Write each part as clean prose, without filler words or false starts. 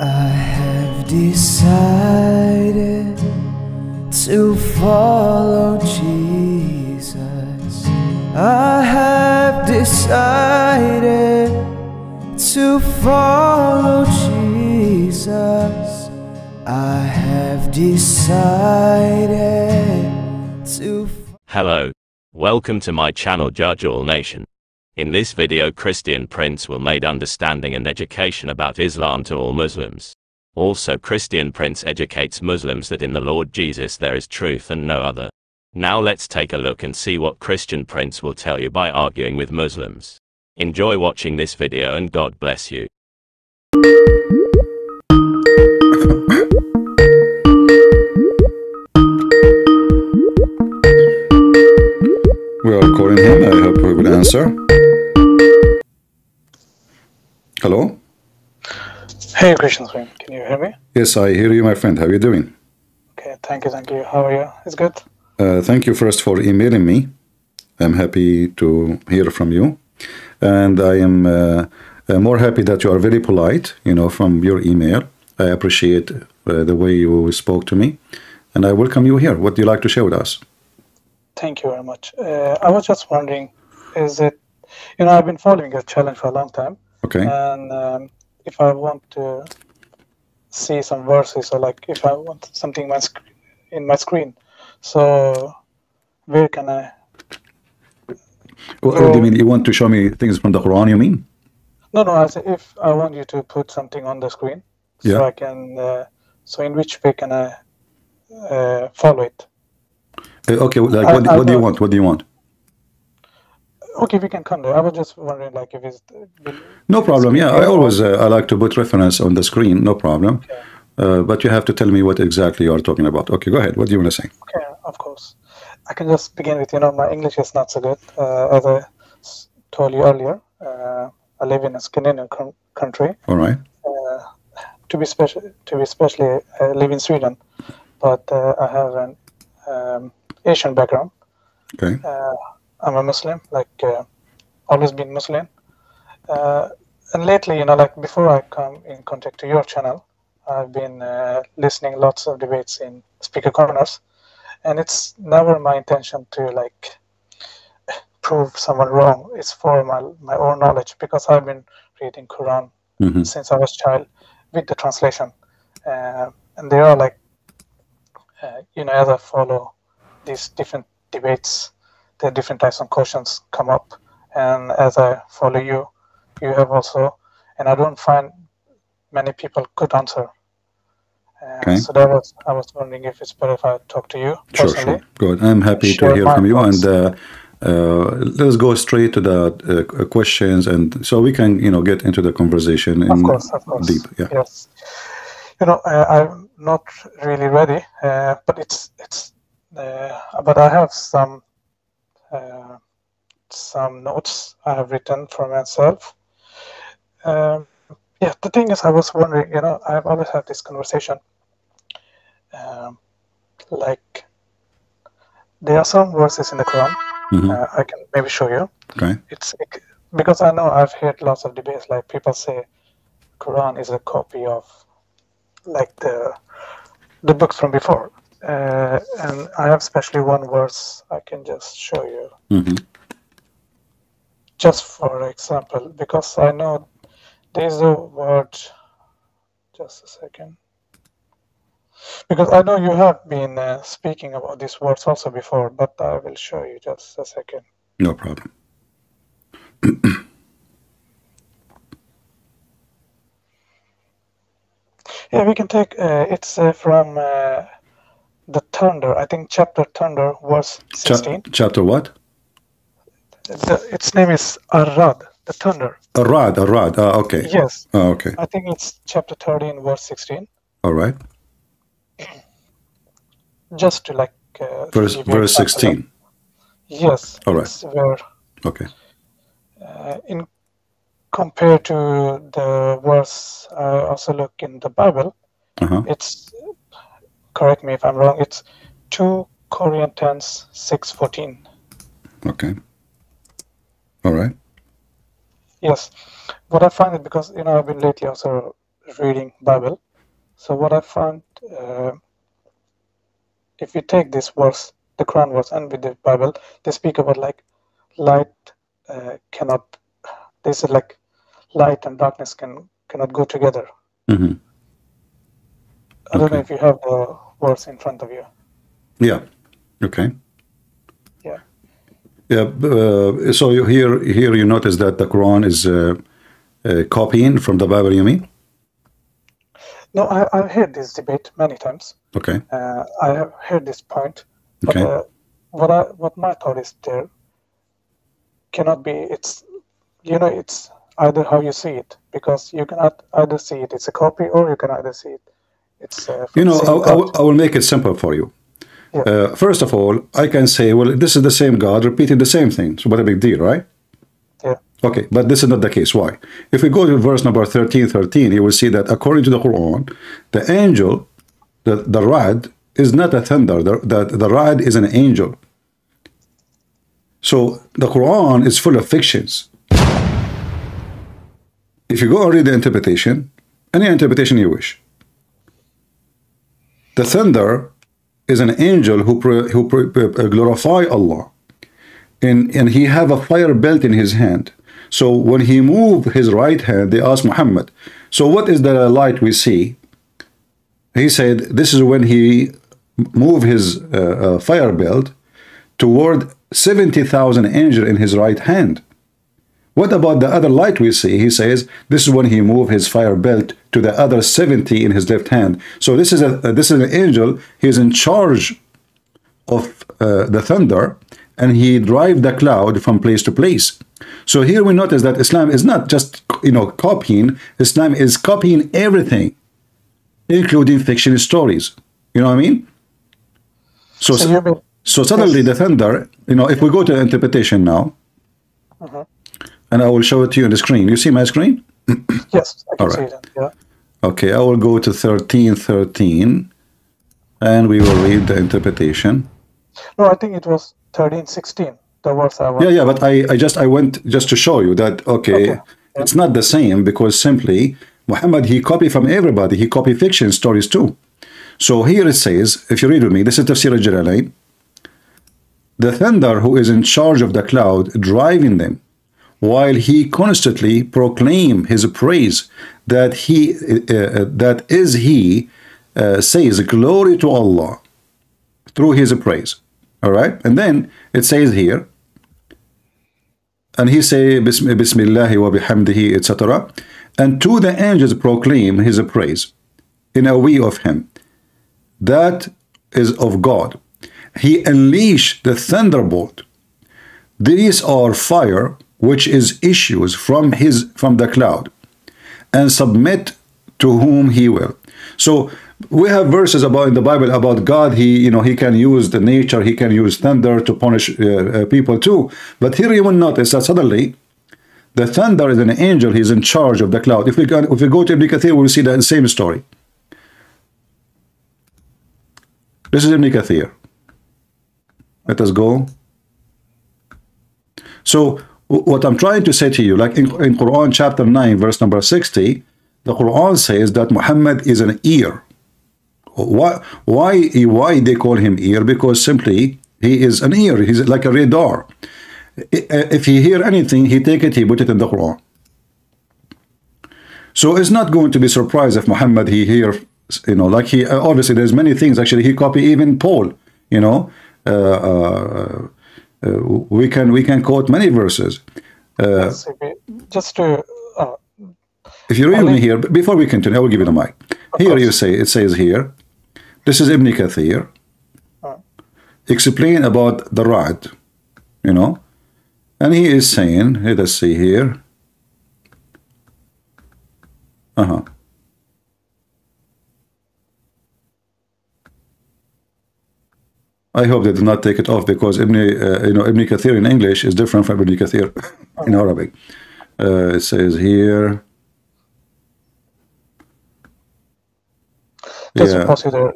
I have decided to follow Jesus. I have decided to follow Jesus. I have decided to. Hello. Welcome to my channel Judge All Nation. In this video, Christian Prince will make understanding and education about Islam to all Muslims. Also, Christian Prince educates Muslims that in the Lord Jesus there is truth and no other. Now let's take a look and see what Christian Prince will tell you by arguing with Muslims. Enjoy watching this video and God bless you. We are calling him. I hope he will answer. Hello? Hey, Christian Swing. Can you hear me? Yes, I hear you, my friend. How are you doing? Okay, thank you, thank you. How are you? It's good? Thank you first for emailing me. I'm happy to hear from you. And I am more happy that you are very polite, from your email. I appreciate the way you spoke to me. And I welcome you here. What do you like to share with us? Thank you very much. I was just wondering, is it, I've been following your challenge for a long time. Okay. And if I want to see some verses, or like if I want something in my screen, so where can I? What do you mean? You want to show me things from the Quran, you mean? No, I say if I want you to put something on the screen, so yeah. I can. So in which way can I follow it? Okay, like what do you want? What do you want? Okay, we can come there. I was just wondering, like, if it's... No problem, yeah. I always I like to put reference on the screen, no problem. Okay. But you have to tell me what exactly you are talking about. Okay, go ahead. What do you want to say? Okay, of course. I can just begin with, my English is not so good. As I told you earlier, I live in a Scandinavian country. All right. To be especially, I live in Sweden, but I have an Asian background. Okay. I'm a Muslim, always been Muslim. And lately, like before I come in contact to your channel, I've been listening lots of debates in speaker corners, and it's never my intention to prove someone wrong. It's for my own knowledge, because I've been reading Qur'an since I was a child with the translation, and there are as I follow these different debates, there are different types of questions come up, and as I follow you, you have also, and I don't find many people could answer. Okay. So I was wondering if it's better if I talk to you personally. Sure. Good. I'm happy to hear from you, and let's go straight to the questions, and so we can, get into the conversation. Of course. Deep. Yeah. Yes. I'm not really ready, but but I have some notes I have written for myself. The thing is, I was wondering, I've always had this conversation, there are some verses in the Quran, I can maybe show you. Okay. Because I know I've heard lots of debates, like people say Quran is a copy of the books from before. And I have especially one verse I can just show you. Just for example, because I know there's a word, just a second. Because I know you have been speaking about these words also before, but I will show you just a second. No problem. Yeah, we can take, it's from the thunder, I think chapter thunder, verse 16. Chapter what? Its name is Ar-Rad, the thunder. Ar-Rad. Okay. Yes. Oh, okay. I think it's chapter 13, verse 16. All right. Just to verse 16. Yes. All right. Okay. In compared to the verse I also look in the Bible, it's, correct me if I'm wrong, it's 2 Corinthians 6:14. Okay. All right. Yes. What I find it, because I've been lately also reading Bible. So what I found, if you take this verse, the Quran verse, and with the Bible, they speak about like light cannot. They said like light and darkness cannot go together. Mm-hmm. I don't know if you have the verse in front of you. Yeah. Okay. Yeah. Yeah. So here you notice that the Quran is copying from the Bible. You mean? No, I've heard this debate many times. Okay. I have heard this point. But Okay. what my thought is there cannot be. It's it's either how you see it, because you cannot either see it it's a copy, or you can either see it it's from the same God. I will make it simple for you. Yeah. First of all, I can say, well, this is the same God repeating the same thing. So what a big deal, right? Yeah. Okay, but this is not the case. Why? If we go to verse number 13, you will see that according to the Quran, the angel, the rad, is not a thunder. The rad is an angel. So the Quran is full of fictions. If you go and read the interpretation, any interpretation you wish, the thunder is an angel who glorify Allah, and he have a fire belt in his hand. So when he moved his right hand, they asked Muhammad, so what is the light we see? He said, this is when he moved his fire belt toward 70,000 angels in his right hand. What about the other light we see? He says, this is when he moved his fire belt to the other 70 in his left hand. So this is an angel. He's in charge of the thunder, and he drive the cloud from place to place. So here we notice that Islam is not just copying. Islam is copying everything, including fiction stories. You know what I mean? So suddenly the thunder, if we go to interpretation now, and I will show it to you on the screen. You see my screen? Yes, I can All see right. that. Yeah. Okay, I will go to 13:13, and we will read the interpretation. No, I think it was 13:16. The verse I was. Yeah, but I went just to show you that Okay. it's not the same, because simply Muhammad, he copied from everybody. He copied fiction stories too. So here it says, if you read with me, this is Tafsir al-Jalalain. The thunder who is in charge of the cloud driving them, while he constantly proclaim his praise, that he says glory to Allah through his praise. All right, and then it says here, and he say Bismillahi wa bihamdihi, etc. And to the angels proclaim his praise in a way of him that is of God. He unleashed the thunderbolt. These are fire which is issues from the cloud, and submit to whom he will. So we have verses in the Bible about God. He can use the nature, he can use thunder to punish people too. But here you will notice that suddenly the thunder is an angel. He's in charge of the cloud. If we go to Ibn Kathir, we will see the same story. This is Ibn Kathir. Let us go. So what I'm trying to say to you, like in Quran chapter 9 verse number 60, the Quran says that Muhammad is an ear. Why they call him ear? Because simply he is an ear. He's like a radar. If he hear anything, he take it, he put it in the Quran. So it's not going to be surprised if Muhammad he hear, like he obviously there's many things. Actually, he copy even Paul. We can quote many verses. Just to if you read me here, before we continue, I will give you the mic. Here it says here, this is Ibn Kathir, explain about the rad, and he is saying, let us see here. I hope they did not take it off, because Ibn Kathir in English is different from Ibn Kathir in Arabic. It says here. Just to pause you there,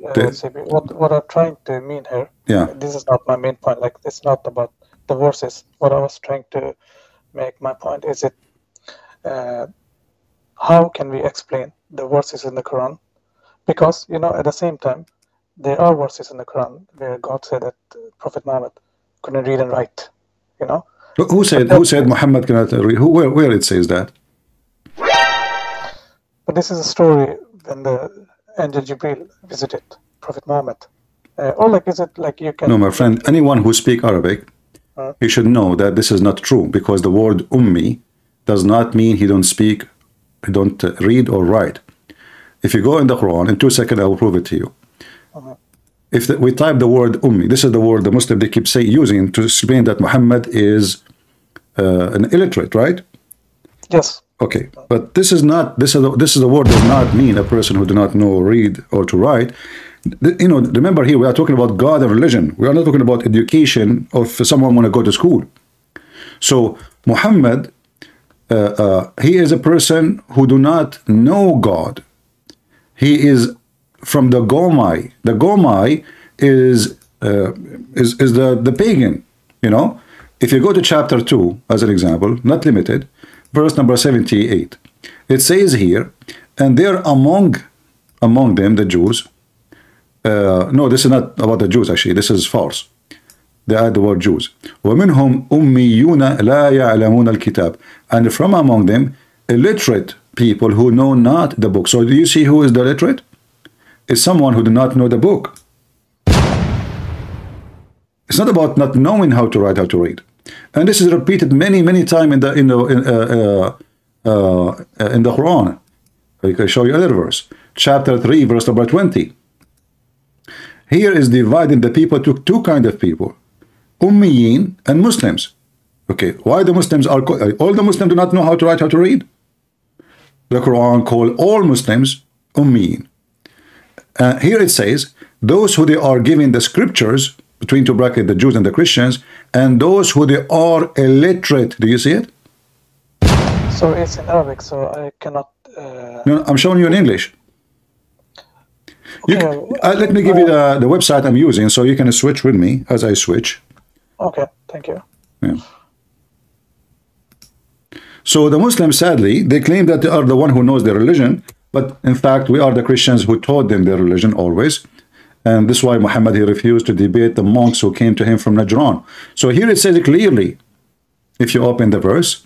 what I'm trying to mean here. Yeah. This is not my main point. Like, it's not about the verses. What I was trying to make my point is how can we explain the verses in the Quran? Because, you know, at the same time, there are verses in the Quran where God said that Prophet Muhammad couldn't read and write, you know. Who said Muhammad cannot read? Where it says that? But this is a story when the angel Jibril visited Prophet Muhammad. Or like, is it like you can... No, my friend, anyone who speaks Arabic, he should know that this is not true, because the word ummi does not mean he don't speak, he don't read or write. If you go in the Quran, in 2 seconds I will prove it to you. If we type the word ummi, this is the word the Muslim they keep using to explain that Muhammad is an illiterate, right? Yes. Okay, but this is not, this is a word does not mean a person who do not know read or to write. You know, remember here we are talking about God and religion. We are not talking about education or if someone want to go to school. So Muhammad, he is a person who do not know God. He is from the Gomai. The Gomai is the pagan. You know, if you go to chapter 2 as an example, not limited, verse number 78, it says here, and there among them the Jews. No, this is not about the Jews actually. This is false. They add the word Jews. وَمِنْهُمْ أُمِّيُّونَ لَا يَعْلَمُونَ الْكِتَابِ. And from among them, illiterate people who know not the book. So do you see who is the illiterate? It's someone who do not know the book. It's not about not knowing how to write, how to read. And this is repeated many times in the Quran. I can show you another verse. Chapter 3, verse number 20. Here is dividing the people to two kind of people, Ummiyin and Muslims. Okay, why the Muslims are all the Muslims do not know how to write, how to read? The Quran call all Muslims Ummiyin. Here it says those who they are giving the scriptures, between two brackets the Jews and the Christians, and those who they are illiterate. Do you see it? So it's in Arabic, so I cannot... No, I'm showing you in English. Okay, let me give you the website I'm using so you can switch with me as I switch. Okay, thank you. Yeah. So the Muslims, sadly, they claim that they are the one who knows their religion, but in fact we are the Christians who taught them their religion always. And this is why Muhammad, he refused to debate the monks who came to him from Najran. So here it says clearly, if you open the verse,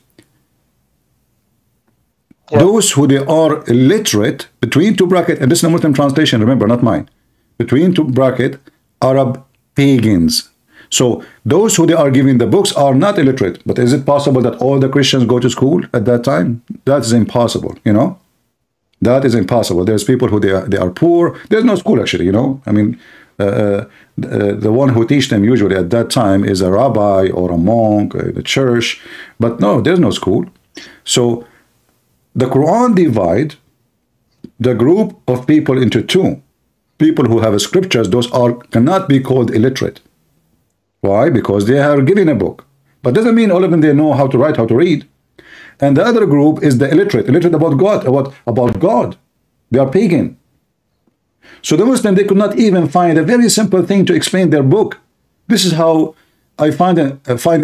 yeah. Those who they are illiterate, between two brackets, and this is a Muslim translation, remember, not mine, between two brackets, Arab pagans. So those who they are giving the books are not illiterate. But is it possible that all the Christians go to school at that time? That is impossible, you know. That is impossible. There's people who they are poor. There's no school actually, you know. I mean, the one who teach them usually at that time is a rabbi or a monk, the church. But no, there's no school. So the Quran divide the group of people into two. People who have scriptures, those cannot be called illiterate. Why? Because they are given a book. But doesn't mean all of them they know how to write, how to read. And the other group is the illiterate about God, about God. They are pagan. So the Muslims, they could not even find a very simple thing to explain their book. This is how I find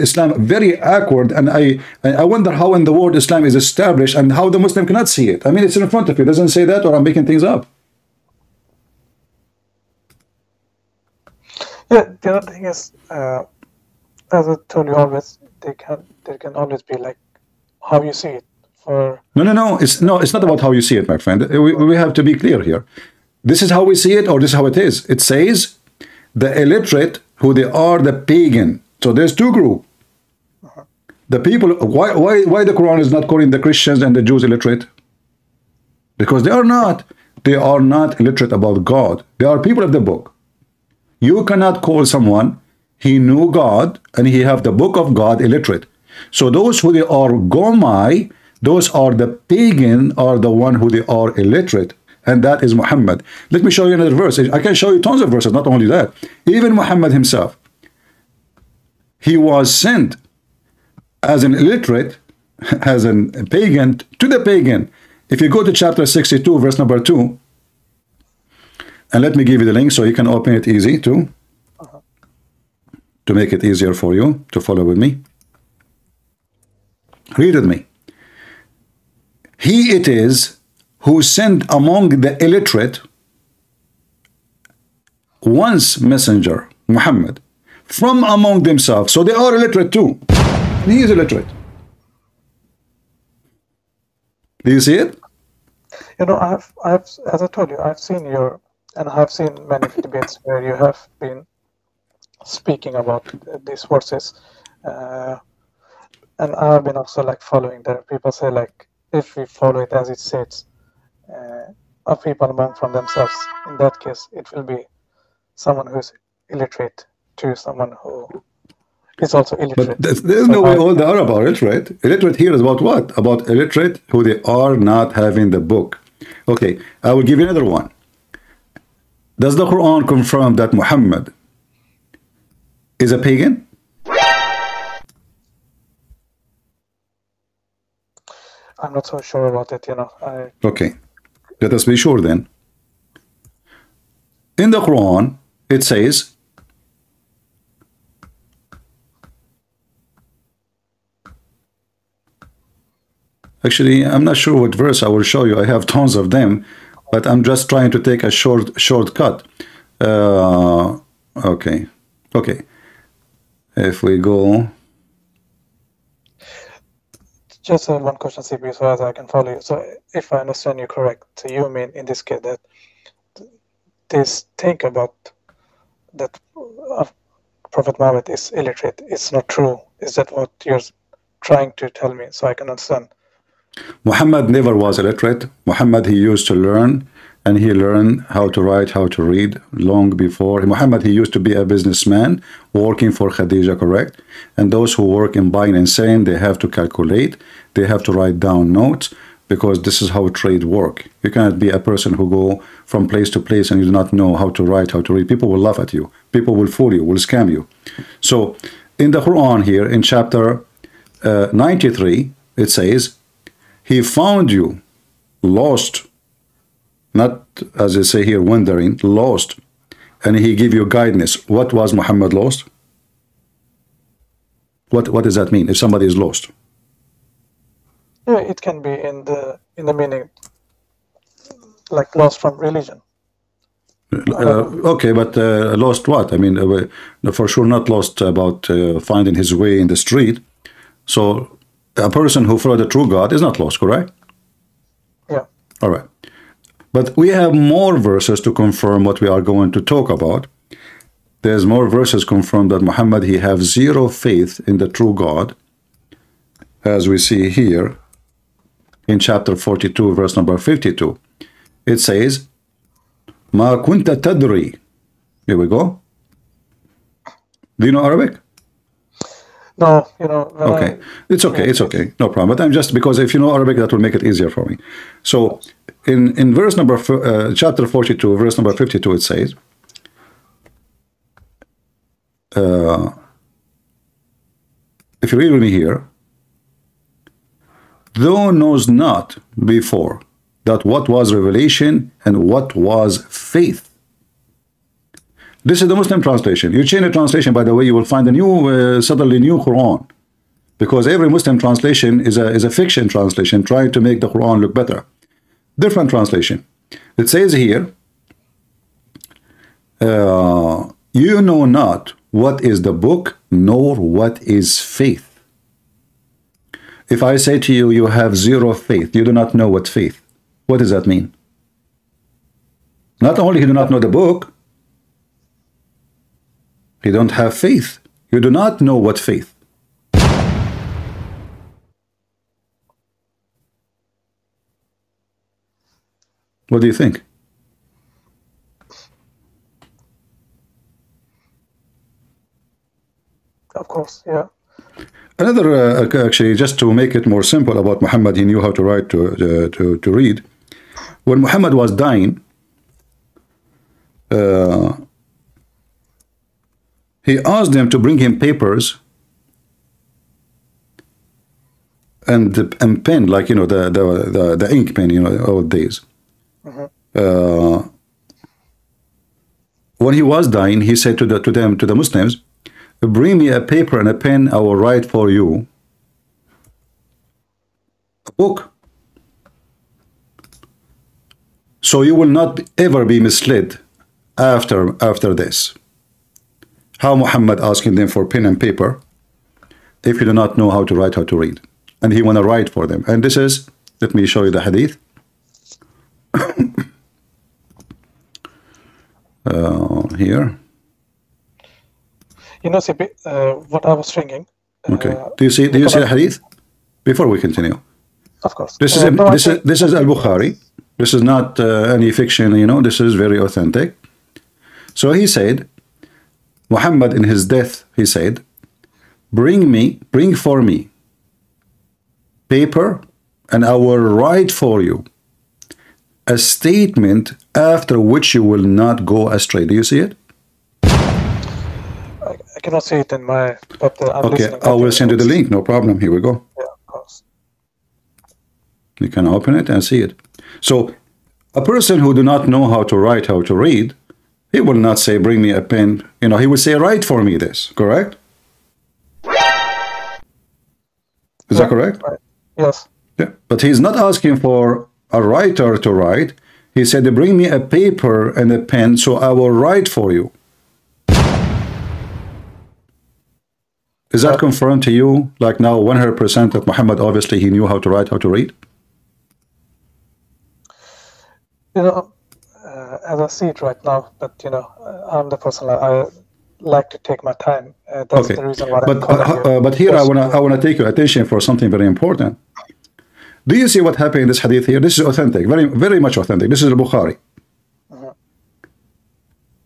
Islam very awkward, and I wonder how in the world Islam is established and how the Muslim cannot see it. I mean, it's in front of you. It doesn't say that, or I'm making things up. Yeah, the other thing is, as I told you always, there can always be like how you see it. No, it's not about how you see it, my friend. We have to be clear here. This is how we see it, or this is how it is. It says the illiterate, who they are the pagan. So there's two groups. The people, why the Quran is not calling the Christians and the Jews illiterate? Because they are not illiterate about God. They are people of the book. You cannot call someone, he knew God and he have the book of God, illiterate. So those who they are Gomai, those are the pagan, are the one who they are illiterate. And that is Muhammad. Let me show you another verse. I can show you tons of verses, not only that. Even Muhammad himself, he was sent as an illiterate, as a pagan, to the pagan. If you go to chapter 62, verse number 2, and let me give you the link so you can open it easy too, to make it easier for you to follow with me. Read with me. He it is who sent among the illiterate once messenger, Muhammad, from among themselves. So they are illiterate too. And he is illiterate. Do you see it? You know, I've, as I told you, I've seen your, and I've seen many debates where you have been speaking about these verses, and I've been also like following there. People say like, if we follow it as it says, of people among from themselves, in that case, it will be someone who is illiterate to someone who is also illiterate. But there's no way all the Arab are illiterate. Illiterate here is about what? About illiterate who they are not having the book. Okay, I will give you another one. Does the Quran confirm that Muhammad is a pagan? I'm not so sure about it, you know. Okay, let us be sure then. In the Quran, it says, actually, I'm not sure what verse I will show you. I have tons of them, but I'm just trying to take a shortcut. Okay. If we go, just one question, CP, so as I can follow you. So if I understand you correct, so you mean in this case that this think about that Prophet Muhammad is illiterate, it's not true. Is that what you're trying to tell me so I can understand? Muhammad never was illiterate. Muhammad, he used to learn, and he learned how to write, how to read long before. Muhammad, he used to be a businessman working for Khadija, correct? And those who work in buying and selling, they have to calculate, they have to write down notes, because this is how trade work. You cannot be a person who go from place to place and you do not know how to write, how to read. People will laugh at you. People will fool you, will scam you. So in the Quran here, in chapter 93, it says, he found you lost, not as they say here, wandering, lost, and he gave you guidance. What was Muhammad lost? What does that mean if somebody is lost? Yeah, it can be in the meaning like lost from religion. Okay, but lost what? I mean, for sure not lost about finding his way in the street. So a person who follows the true God is not lost, correct? Yeah. All right. But we have more verses to confirm what we are going to talk about. There's more verses confirm that Muhammad, he have zero faith in the true God, as we see here in chapter 42, verse number 52. It says, Ma kunta tadri. Here we go. Do you know Arabic? No, you know. Okay, it's okay, no problem. But I'm just, because if you know Arabic, that will make it easier for me. So in verse number chapter 42, verse number 52, it says, if you read with me here, thou knows not before that what was revelation and what was faith. This is the Muslim translation. You change the translation, by the way, you will find a new, suddenly new Quran, because every Muslim translation is a fiction translation, trying to make the Quran look better. Different translation. It says here, you know not what is the book, nor what is faith. If I say to you, you have zero faith, you do not know what faith. What does that mean? Not only you do not know the book, you don't have faith. You do not know what faith. What do you think? Of course, yeah. Another, actually, just to make it more simple about Muhammad, he knew how to write, to read. When Muhammad was dying, he asked them to bring him papers and pen, like, you know, the ink pen, you know, old days. Mm-hmm. When he was dying, he said to the Muslims, bring me a paper and a pen, I will write for you a book. So you will not ever be misled after this. How Muhammad asking them for pen and paper if you do not know how to write, how to read, and he want to write for them. And this is, let me show you the hadith. Here. You know, CP, what I was thinking. Okay. Do you see the hadith? Before we continue. Of course. This is this is Al-Bukhari. This is not any fiction, you know. This is very authentic. So he said, Muhammad in his death, he said, bring for me paper, and I will write for you a statement after which you will not go astray. Do you see it? I cannot see it in my. But I'm okay, listening. I will send you the link. No problem. Here we go. Yeah, of course. You can open it and see it. So a person who do not know how to write, how to read, he will not say, bring me a pen. You know, he will say, write for me this. Correct? Is that correct? Right. Yes. Yeah. But he's not asking for a writer to write. He said, bring me a paper and a pen so I will write for you. Is that confirmed to you? Like now 100% that Muhammad, obviously he knew how to write, how to read? You know, as I see it right now, but you know, I'm the person I like to take my time. That's okay. the reason why. But here I wanna take your attention for something very important. Do you see what happened in this hadith here? This is authentic, very much authentic. This is Al-Bukhari.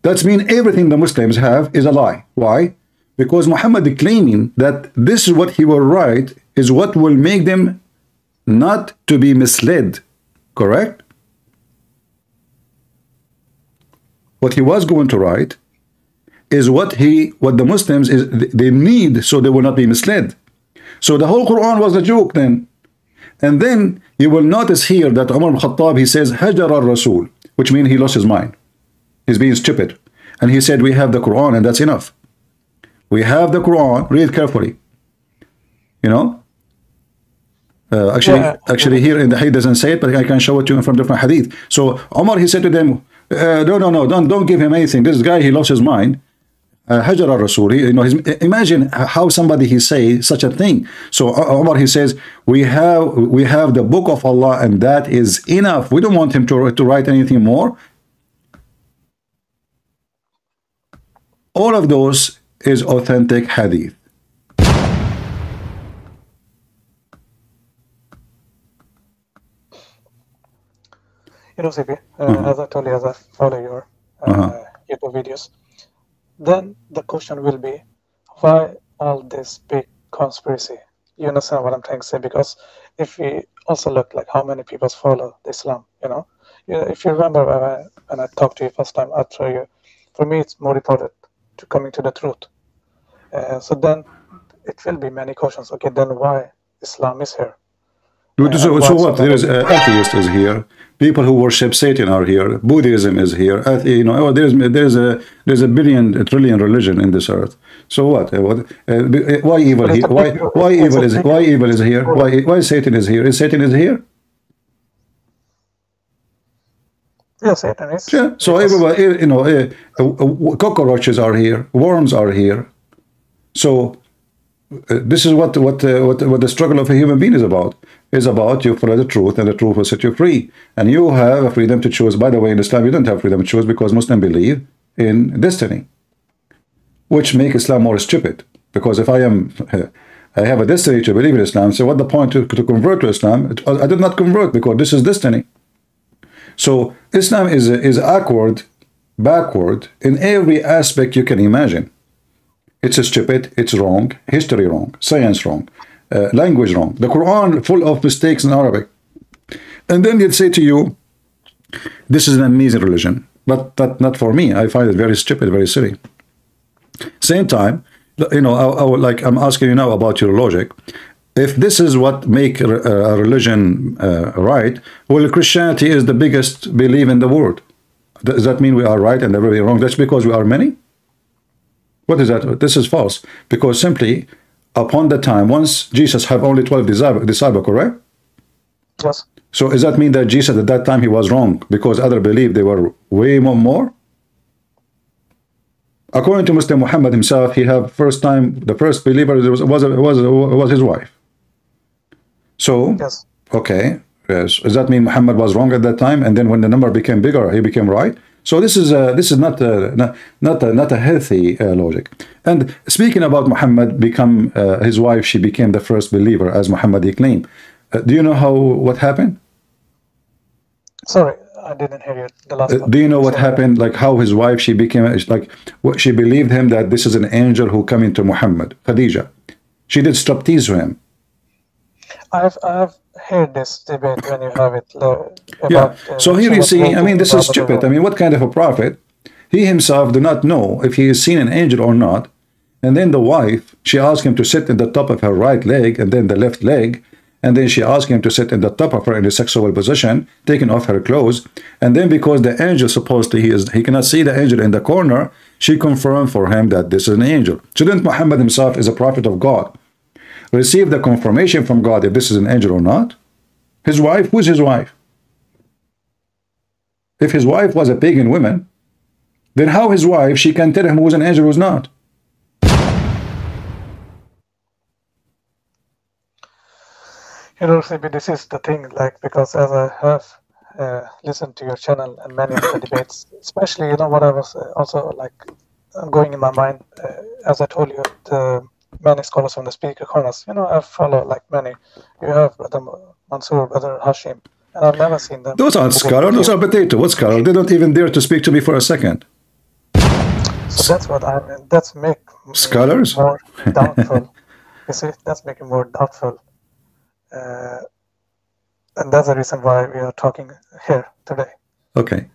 That means everything the Muslims have is a lie. Why? Because Muhammad claiming that this is what he will write is what will make them not to be misled. Correct? What he was going to write is what the Muslims they need so they will not be misled. So the whole Quran was a joke then. And then you will notice here that Umar al-Khattab, he says, Hajar al-Rasul, which means he lost his mind. He's being stupid. And he said, we have the Quran and that's enough. We have the Quran, read carefully. You know? Actually here in the hadith doesn't say it, but I can show it to you from different hadith. So Umar, he said to them, no, don't give him anything. This guy, he lost his mind. Hajar al-Rasul, you know, imagine how somebody he say such a thing. So Umar, he says, we have the book of Allah and that is enough. We don't want him to write anything more. All of those is authentic hadith. You know, CP, as I told you, as I follow your YouTube videos, then the question will be, why all this big conspiracy? You understand what I'm trying to say? Because if we also look like how many people follow Islam, you know, if you remember when I talked to you first time, I told you, for me it's more important to coming to the truth. So then it will be many questions. Okay, then why Islam is here? So what? There is atheist is here. People who worship Satan are here. Buddhism is here. You know, there's a trillion religion in this earth. So what? Why evil? Why evil is here? Why Satan is here? Is Satan is here? Yeah, Satan is. Yeah. So everybody, you know, cockroaches are here. Worms are here. So this is what the struggle of a human being is about. Is about you follow the truth and the truth will set you free. And you have a freedom to choose. By the way, in Islam, you don't have freedom to choose because Muslims believe in destiny, which make Islam more stupid. Because if I have a destiny to believe in Islam, so what the point to convert to Islam? I did not convert because this is destiny. So Islam is backward in every aspect you can imagine. It's stupid, it's wrong, history wrong, science wrong, language wrong. The Quran full of mistakes in Arabic. And then they'd say to you, this is an amazing religion, but not for me. I find it very stupid, very silly. Same time, you know, I'm asking you now about your logic. If this is what make a religion right, well, Christianity is the biggest belief in the world. Does that mean we are right and everybody wrong? That's because we are many? What is that? This is false. Because simply, upon the time, once Jesus have only 12 disciples, correct? Yes. So does that mean that Jesus at that time he was wrong because others believed they were way more? According to Muslim Muhammad himself, he had the first believer was his wife. So Yes. okay, yes. Does that mean Muhammad was wrong at that time? And then when the number became bigger, he became right. So this is not a healthy logic. And speaking about Muhammad become his wife, she became the first believer as Muhammad claimed. Do you know what happened? Sorry, I didn't hear you. The last part. Do you know what happened? Like how his wife, she became like she believed him that this is an angel who coming to Muhammad, Khadija. She did striptease to him. I've heard this debate when you have it. Yeah. So here you see, I mean, this is stupid. I mean, what kind of a prophet? He himself do not know if he has seen an angel or not. And then the wife, she asked him to sit in the top of her right leg and then the left leg. And then she asked him to sit in the top of her in a sexual position, taking off her clothes. And then because the angel supposedly he cannot see the angel in the corner, she confirmed for him that this is an angel. Shouldn't Muhammad himself is a prophet of God receive the confirmation from God if this is an angel or not? His wife, who's his wife? If his wife was a pagan woman, then how his wife, she can tell him who's an angel, who's not? You know, CB, this is the thing, like, because as I have listened to your channel and many of the debates, especially, you know, what I was also, like, going in my mind, as I told you, the many scholars from the speaker corners, you know, I follow, like, many. You have Brother Mansour, Brother Hashim, and I've never seen them. Those aren't scholars, those are potato. What scholar? They don't even dare to speak to me for a second. So that's what I mean. That's make scholars more doubtful. You see, that's making more doubtful. And that's the reason why we are talking here today. Okay.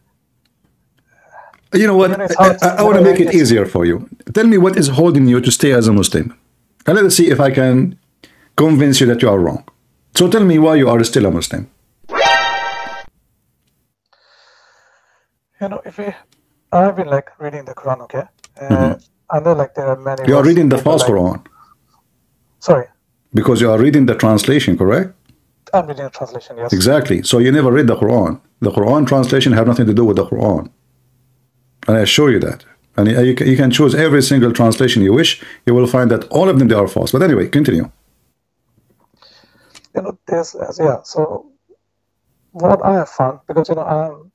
You know what? I want to make it easier for you. Tell me what is holding you to stay as a Muslim. And let us see if I can convince you that you are wrong. So tell me why you are still a Muslim. You know, I've been like reading the Quran, okay? I know like there are many. You are reading the false Quran. Sorry. Because you are reading the translation, correct? I'm reading the translation, yes. Exactly. So you never read the Quran. The Quran translation have nothing to do with the Quran. And I assure you that. And you can choose every single translation you wish. You will find that all of them, they are false. But anyway, continue. You know, there's, yeah, so what I have found, because, you know,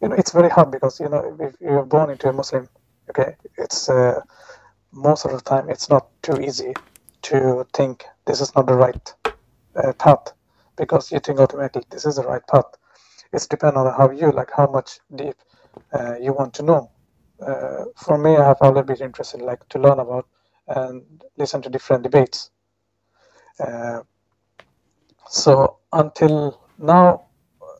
you know, it's very hard because, you know, if you're born into a Muslim, okay, it's most of the time it's not too easy to think this is not the right path, because you think automatically this is the right path. It's depend on how you, like, how much deep you want to know. For me, I have always been interested, like, to learn about and listen to different debates. So until now,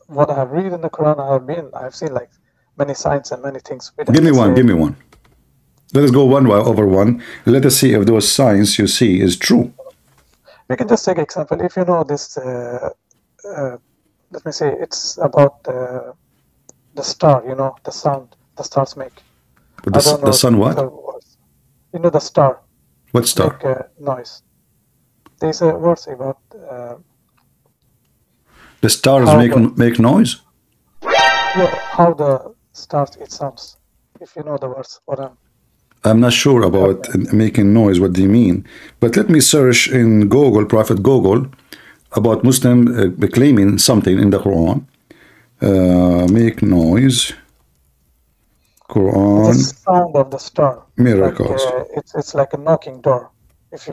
what I have read in the Quran, I've seen like many signs and many things. Give me one. Let us go one over one. Let us see if those signs you see is true. We can just take an example. If you know this, let me say, it's about the star, you know, the sound the stars make. The sun what? You know the star. What star? Make noise. There's a verse about... the stars make noise? Yeah, how the stars, it sounds. If you know the words, what I'm not sure about making noise. What do you mean? But let me search in Google, Prophet Google, about Muslim claiming something in the Quran. Make noise. Quran. The sound of the star. Miracles. Like, it's like a knocking door. If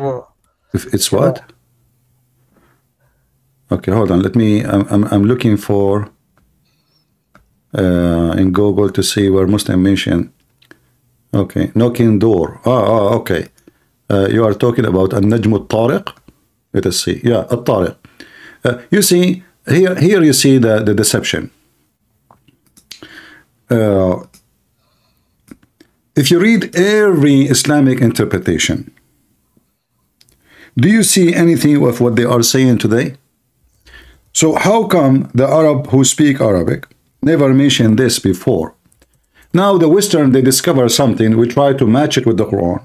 it's what? Okay, hold on. Let me. I'm looking for in Google to see where Muslim mention. Okay, knocking door. Okay. You are talking about An-Najm al-Tariq. Let us see. Yeah, al-Tariq. You see here. You see the deception. If you read every Islamic interpretation, do you see anything of what they are saying today? So how come the Arab who speak Arabic never mentioned this before? Now the Western, they discover something, we try to match it with the Quran.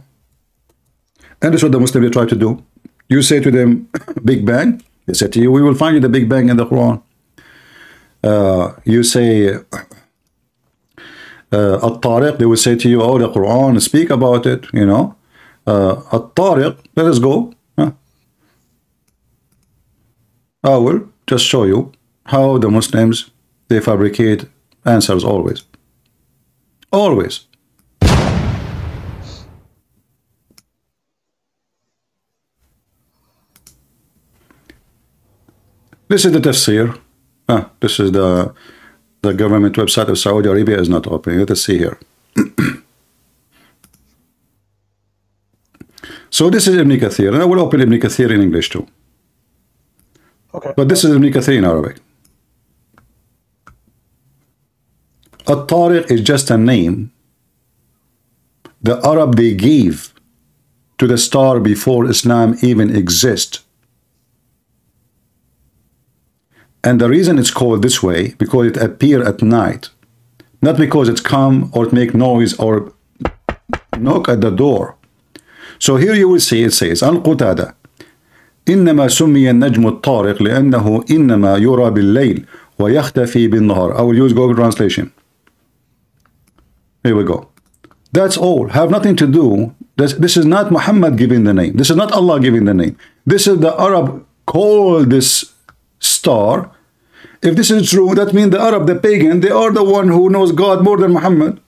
And that's what the Muslims try to do. You say to them, Big Bang, They said to you, we will find you the Big Bang in the Quran. You say At-Tariq, they will say to you, oh, the Quran, speak about it, you know. At-Tariq, let us go. I will just show you how the Muslims, they fabricate answers always. Always. This is the tafsir. This is the government website of Saudi Arabia is not open. Let us see here. So this is Ibn Kathir, and I will open Ibn Kathir in English too. Okay. But this is Ibn Kathir in Arabic. At-Tariq is just a name the Arab they gave to the star before Islam even exists. And the reason it's called this way, because it appears at night, not because it's come or it make noise or knock at the door. So here you will see it says, Al-Qutada, إنما سمي النجم الطارق لأنه إنما يرى بالليل ويختفي بالنهار. I will use Google Translation. Here we go. That's all. Have nothing to do. This is not Muhammad giving the name. This is not Allah giving the name. This is the Arab call this star. If this is true, that means the Arab, the pagan, they are the one who knows God more than Muhammad.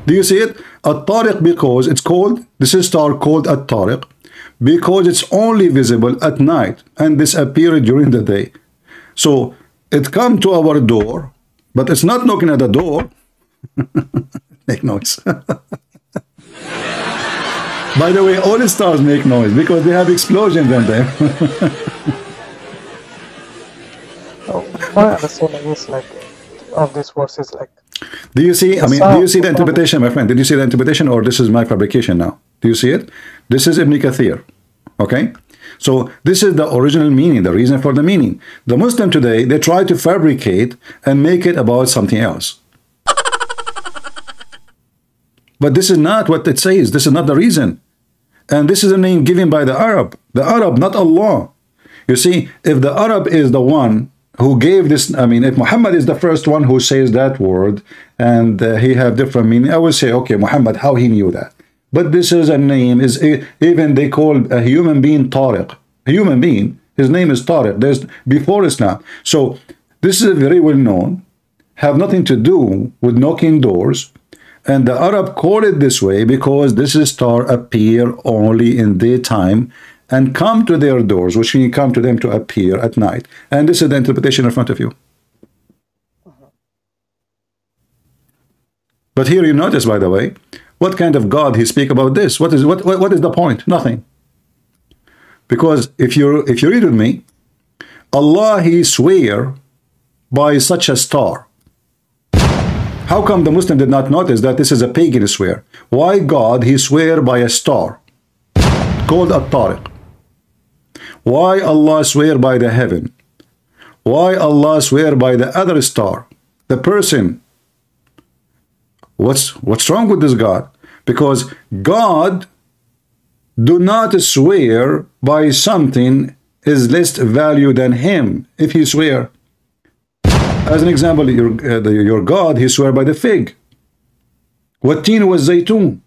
Do you see it? At-Tariq, because it's called, this is star called At-Tariq, because it's only visible at night and disappear during the day. So it come to our door, but it's not knocking at the door. Make noise. By the way, all the stars make noise because they have explosions in them. My understanding is like of this verse is like. Do you see? I mean, do you see the interpretation, my friend? Did you see the interpretation, or this is my fabrication now? Do you see it? This is Ibn Kathir. Okay, so this is the original meaning, the reason for the meaning. The Muslim today, they try to fabricate and make it about something else. But this is not what it says. This is not the reason. And this is a name given by the Arab. The Arab, not Allah. You see, if the Arab is the one who gave this, I mean, if Muhammad is the first one who says that word and he have different meaning, I would say, okay, Muhammad, how he knew that? But this is a name, is even they call a human being Tariq. A human being, his name is Tariq. There's before Islam. So this is very well known, have nothing to do with knocking doors. And the Arab call it this way because this star appear only in daytime and come to their doors, which means come to them to appear at night. And this is the interpretation in front of you. But here you notice, by the way, what kind of God he speak about this? What is the point? Nothing. Because if you read with me, Allah he swear by such a star. How come the Muslim did not notice that this is a pagan swear? Why God he swear by a star called At-Tariq? Why Allah swear by the heaven? Why Allah swear by the other star? The person. What's wrong with this God? Because God do not swear by something is less value than him if he swear. As an example, your God, he swear by the fig. Wattin was zaytun.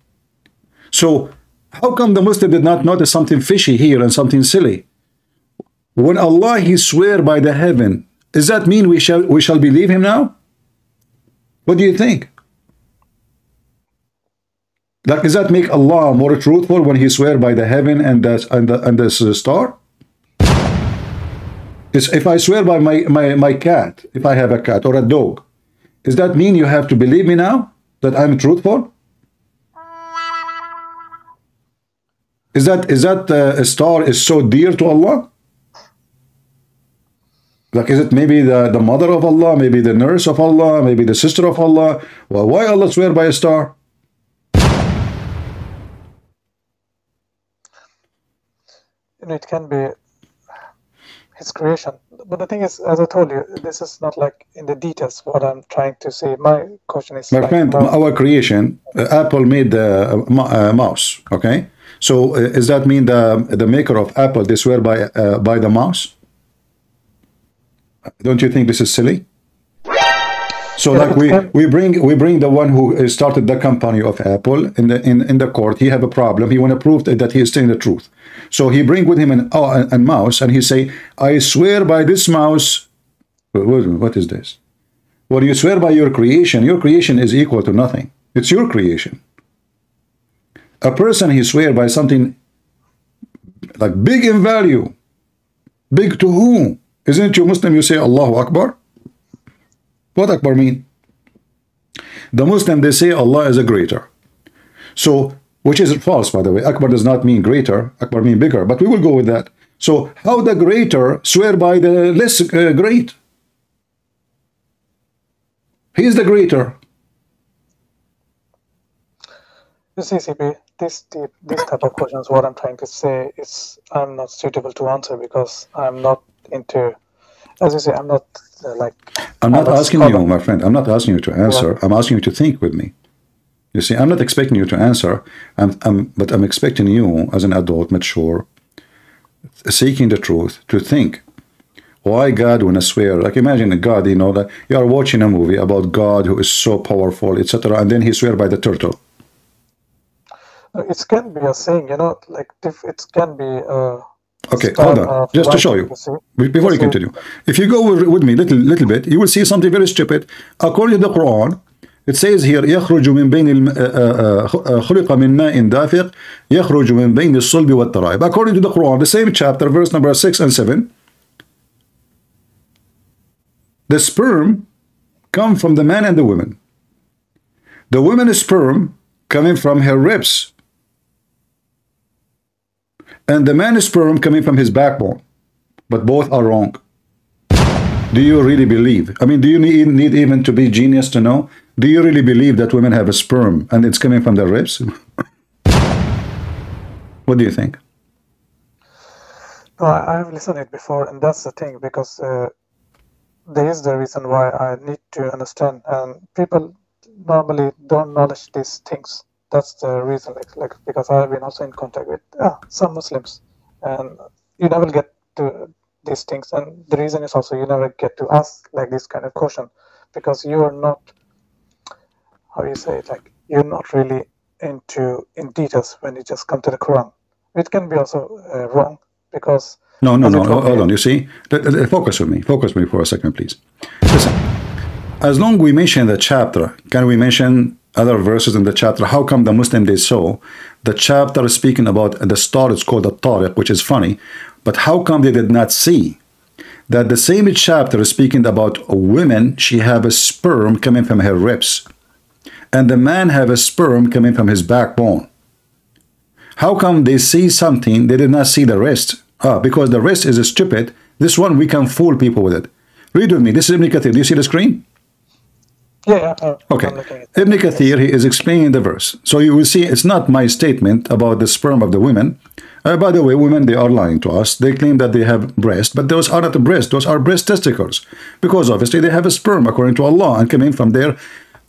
So how come the Muslim did not notice something fishy here and something silly? When Allah he swear by the heaven, does that mean we shall believe him now? What do you think? Like, does that make Allah more truthful when he swear by the heaven and the star? If I swear by my cat, if I have a cat or a dog, does that mean you have to believe me now that I'm truthful? Is that a star is so dear to Allah? Like, is it maybe the mother of Allah, maybe the nurse of Allah, maybe the sister of Allah? Well, why Allah swear by a star? It can be his creation, but the thing is, as I told you, this is not like in the details what I'm trying to say. My question is, my like, friend, our creation, Apple made the mouse, okay? So does that mean the maker of Apple, they swear by the mouse? Don't you think this is silly? So like we bring the one who started the company of Apple in the court. He have a problem. He want to prove that he is telling the truth. So he bring with him a mouse, and he say, I swear by this mouse. What is this? Well, you swear by your creation. Your creation is equal to nothing. It's your creation. A person, he swear by something like big in value. Big to whom? Isn't you Muslim? You say Allahu Akbar. What Akbar mean? The Muslim, they say Allah is a greater. So, which is false, by the way. Akbar does not mean greater. Akbar mean bigger. But we will go with that. So, how the greater swear by the less great? He is the greater. You see, CP, this type of questions, what I'm trying to say is I'm not suitable to answer because I'm not into, as you say, I'm not like... I'm not asking you, my friend, I'm not asking you to answer. Yeah. I'm asking you to think with me. You see, I'm not expecting you to answer, but I'm expecting you as an adult, mature, seeking the truth, to think. Why God when I swear? Like imagine a God, you know, that you are watching a movie about God who is so powerful, etc., and then he swear by the turtle. It can be a saying, you know, like if it can be a... Okay, hold on. Just to show you, before you continue. If you go with me little bit, you will see something very stupid. According to the Quran, it says here, يخرج من بين خلق من ماء دافق يخرج من بين الصلب والترائب. According to the Quran, the same chapter, verse number 6 and 7, the sperm come from the man and the woman. The woman's sperm coming from her ribs, and the man's sperm coming from his backbone. But both are wrong. Do you really believe? I mean, do you need even to be genius to know? Do you really believe that women have a sperm and it's coming from their ribs? What do you think? No, I have listened to it before, and that's the thing, because there is the reason why I need to understand, and people normally don't knowledge these things. That's the reason, like because I have been also in contact with some Muslims, and you never get to these things, and the reason is also you never get to ask like this kind of question, because you are not, how you say it, like you're not really in details when you just come to the Quran. It can be also wrong, because no, hold on. You see, focus with me for a second, please. Listen, as long as we mention the chapter, can we mention other verses in the chapter? How come the Muslim, they saw the chapter is speaking about the star, it's called the Tariq, which is funny, but how come they did not see that the same chapter is speaking about a woman, she have a sperm coming from her ribs, and the man have a sperm coming from his backbone? How come they see something, they did not see the rest? Because the rest is stupid. This one, we can fool people with it. Read with me. This is Ibn Kathir. Do you see the screen? Yeah. Okay. Ibn Kathir, he is explaining the verse. So you will see it's not my statement about the sperm of the women. By the way, women, they are lying to us. They claim that they have breast, but those are not the breast. Those are breast testicles. Because obviously they have a sperm according to Allah, and coming from there.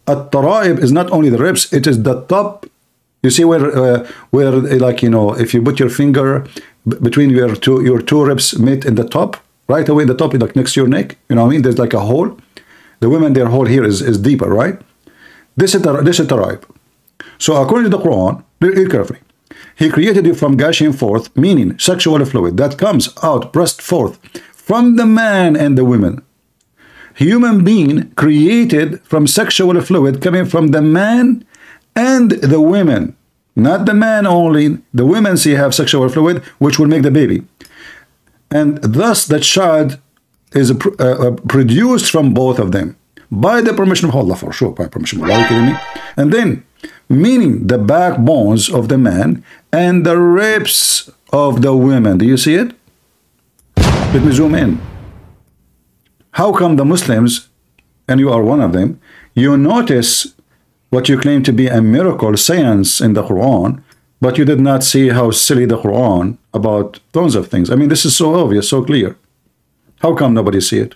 At-Tara'ib is not only the ribs, it is the top. You see where like, you know, if you put your finger between your two ribs meet in the top, right away in the top, like next to your neck, you know what I mean? There's like a hole. The women, their hole here is deeper, right? This is Tara'ib. So according to the Quran, read carefully. He created you from gushing forth, meaning sexual fluid that comes out, burst forth from the man and the woman. Human being created from sexual fluid coming from the man and the women. Not the man only. The women see have sexual fluid, which will make the baby. And thus the child is produced from both of them by the permission of Allah, for sure, by permission of Allah. Are you kidding me? And then, meaning the backbones of the man and the ribs of the women. Do you see it? Let me zoom in. How come the Muslims, and you are one of them, you notice what you claim to be a miracle science in the Quran, but you did not see how silly the Quran about tons of things? I mean, this is so obvious, so clear. How come nobody see it?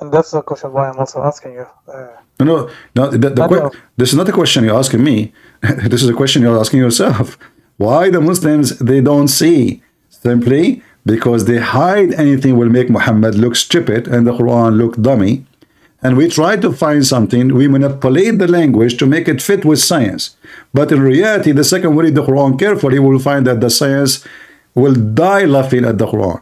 And that's the question why I'm also asking you. No, this is not a question you're asking me. This is a question you're asking yourself. Why the Muslims, they don't see? Simply because they hide anything will make Muhammad look stupid and the Quran look dummy. And we try to find something, we manipulate the language to make it fit with science. But in reality, the second we read the Quran carefully, we'll find that the science will die laughing at the Quran.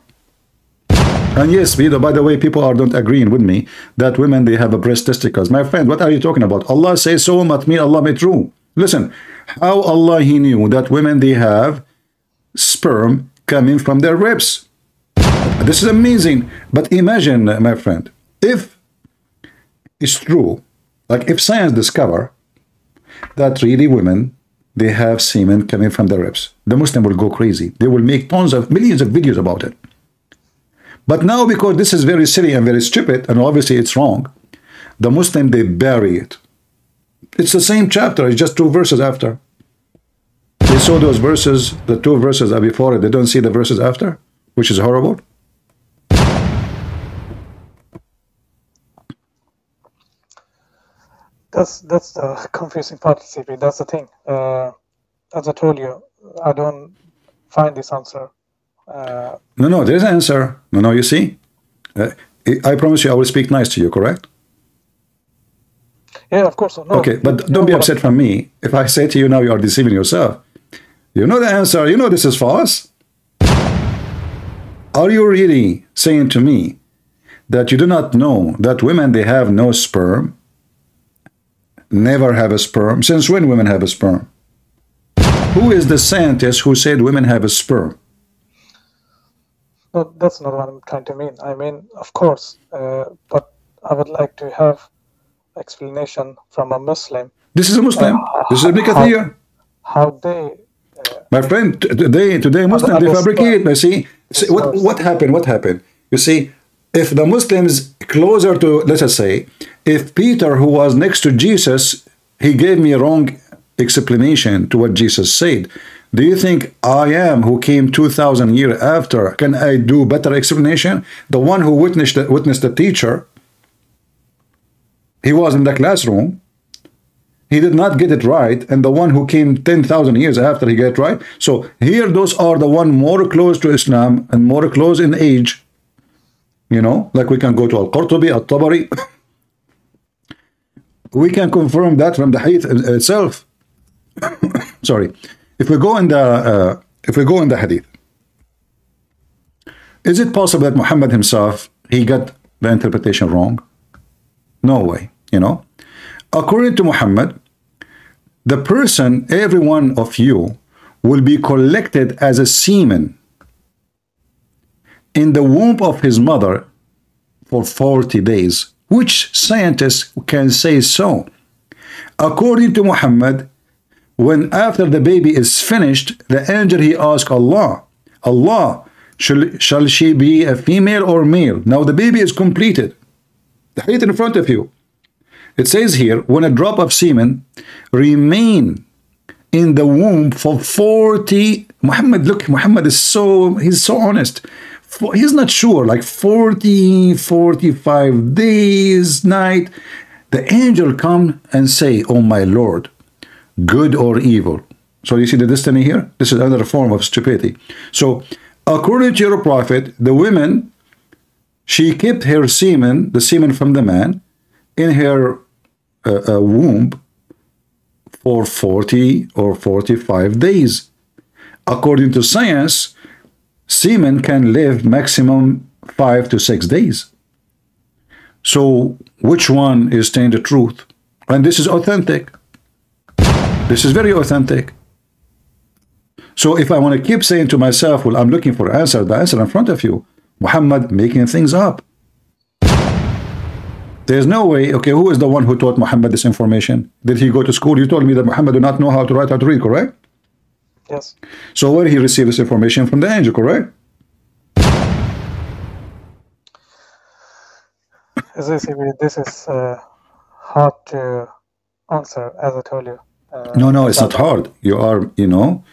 And yes, by the way, people are not agreeing with me that women, they have a breast testicles. My friend, what are you talking about? Allah says so, must mean Allah made true. Listen, how Allah, He knew that women, they have sperm coming from their ribs. This is amazing. But imagine, my friend, if it's true, like if science discover that really women, they have semen coming from their ribs, the Muslim will go crazy. They will make millions of videos about it. But now, because this is very silly and very stupid, and obviously it's wrong, the Muslim, they bury it. It's the same chapter, it's just 2 verses after. They saw those verses, the 2 verses are before it, they don't see the verses after, which is horrible. That's the confusing part, CP. That's the thing. As I told you, I don't find this answer. No, there's an answer. No, you see? I promise you I will speak nice to you, correct? Yeah, of course. No, okay, but don't be upset from me. If I say to you now you are deceiving yourself. You know the answer. You know this is false. Are you really saying to me that you do not know that women, they have no sperm? Never have a sperm? Since when women have a sperm? Who is the scientist who said women have a sperm? No, that's not what I'm trying to mean. I mean, of course, but I would like to have explanation from a Muslim. This is a Muslim. This is a Bikathir. How they... My friend, today Muslims, they fabricate. You see what happened? What happened? You see, if the Muslims closer to, let us say, if Peter, who was next to Jesus, he gave me a wrong explanation to what Jesus said, do you think I am, who came 2,000 years after, can I do better explanation? The one who witnessed the teacher, he was in the classroom, he did not get it right, and the one who came 10,000 years after, he got it right. So here, those are the one more close to Islam and more close in age. You know, like we can go to Al-Qurtubi, Al-Tabari. We can confirm that from the hadith itself. Sorry. If we go in the hadith, is it possible that Muhammad himself, he got the interpretation wrong? No way, you know. According to Muhammad, the person, every one of you, will be collected as a semen in the womb of his mother for 40 days. Which scientist can say so? According to Muhammad, when after the baby is finished, the angel, he asks Allah, shall she be a female or male? Now the baby is completed. The hadith in front of you. It says here, when a drop of semen remain in the womb for 40, Muhammad, look, Muhammad is he's so honest. He's not sure, like 40, 45 days, night. The angel come and say, oh my Lord, good or evil. So you see the destiny here? This is another form of stupidity. So according to your prophet, the woman, she kept her semen, the semen from the man, in her womb for 40 or 45 days. According to science, semen can live maximum 5 to 6 days. So which one is saying the truth? And this is authentic. This is very authentic. So if I want to keep saying to myself, well, I'm looking for answer, the answer in front of you, Muhammad making things up. There's no way. Okay, who is the one who taught Muhammad this information? Did he go to school? You told me that Muhammad did not know how to write, how to read, correct? Yes. So where he received this information? From the angel, correct? As I say, this is hard to answer, as I told you. No, it's not hard. You are, you know,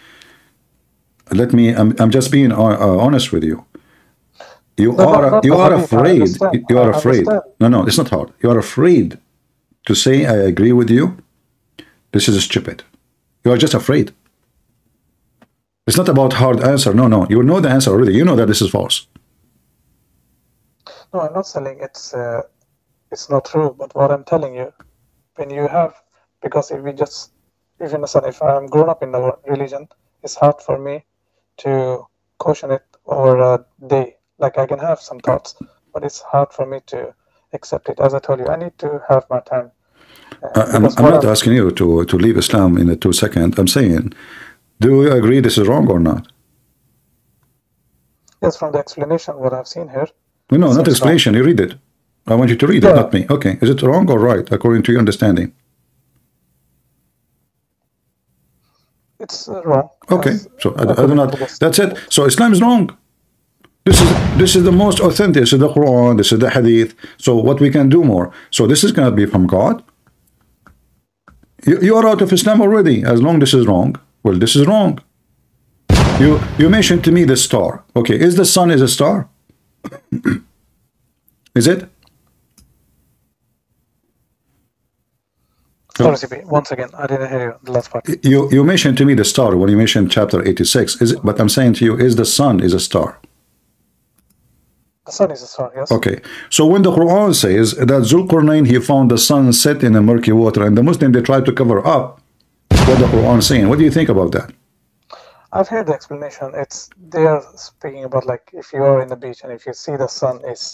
I'm just being honest with you. You are afraid. You are afraid. No, it's not hard. You are afraid to say I agree with you. This is stupid. You are just afraid. It's not about hard answer. No, no. You know the answer already. You know that this is false. No, I'm not saying it's not true. But what I'm telling you, when you have, because if you understand, if I'm grown up in the religion, it's hard for me to caution it over a day. Like I can have some thoughts, but it's hard for me to accept it. As I told you, I need to have my time. I'm not asking you to leave Islam in a 2 second. I'm saying, do you agree this is wrong or not? Yes, from the explanation, what I've seen here. No, not explanation. You read it. I want you to read it, not me. Okay. Is it wrong or right, according to your understanding? It's wrong. Okay. So I do not. That's it. So Islam is wrong. This is the most authentic. This is the Quran. This is the Hadith. So what we can do more? So this is going to be from God. You are out of Islam already. As long as this is wrong. Well, this is wrong. You mentioned to me the star. Okay, is the sun is a star? Is it? Sorry, CP. Once again, I didn't hear you, the last part. You mentioned to me the star when you mentioned chapter 86. Is it, but I'm saying to you, is the sun is a star? The sun is a star, yes. Okay. So when the Quran says that Zulqarnain, he found the sun set in a murky water, and the Muslim, they try to cover up what the Quran is saying. What do you think about that? I've heard the explanation. They are speaking about like if you are in the beach and if you see the sun is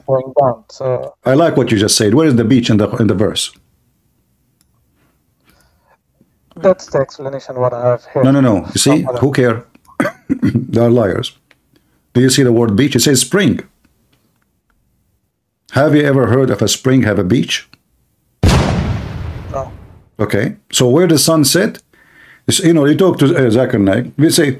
going down. So I like what you just said. Where is the beach in the verse? That's the explanation what I have heard. No. You see, who care? They are liars. Do you see the word beach? It says spring. Have you ever heard of a spring have a beach? No. Okay. So where the sun set? You know, you talk to Zakir Naik, we say,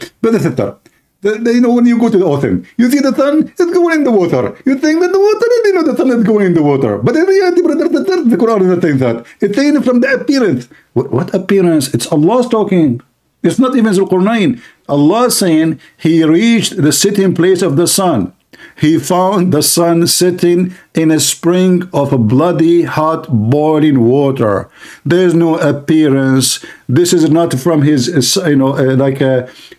you know, when you go to the ocean, you see the sun is going in the water. You think that the water, you know, the sun is going in the water. But in reality, the Quran is not saying that. It's saying from the appearance. What appearance? It's Allah talking. It's not even Zulqarnain. Allah saying he reached the sitting place of the sun. He found the sun sitting in a spring of a bloody hot boiling water. There's no appearance. This is not from his, you know,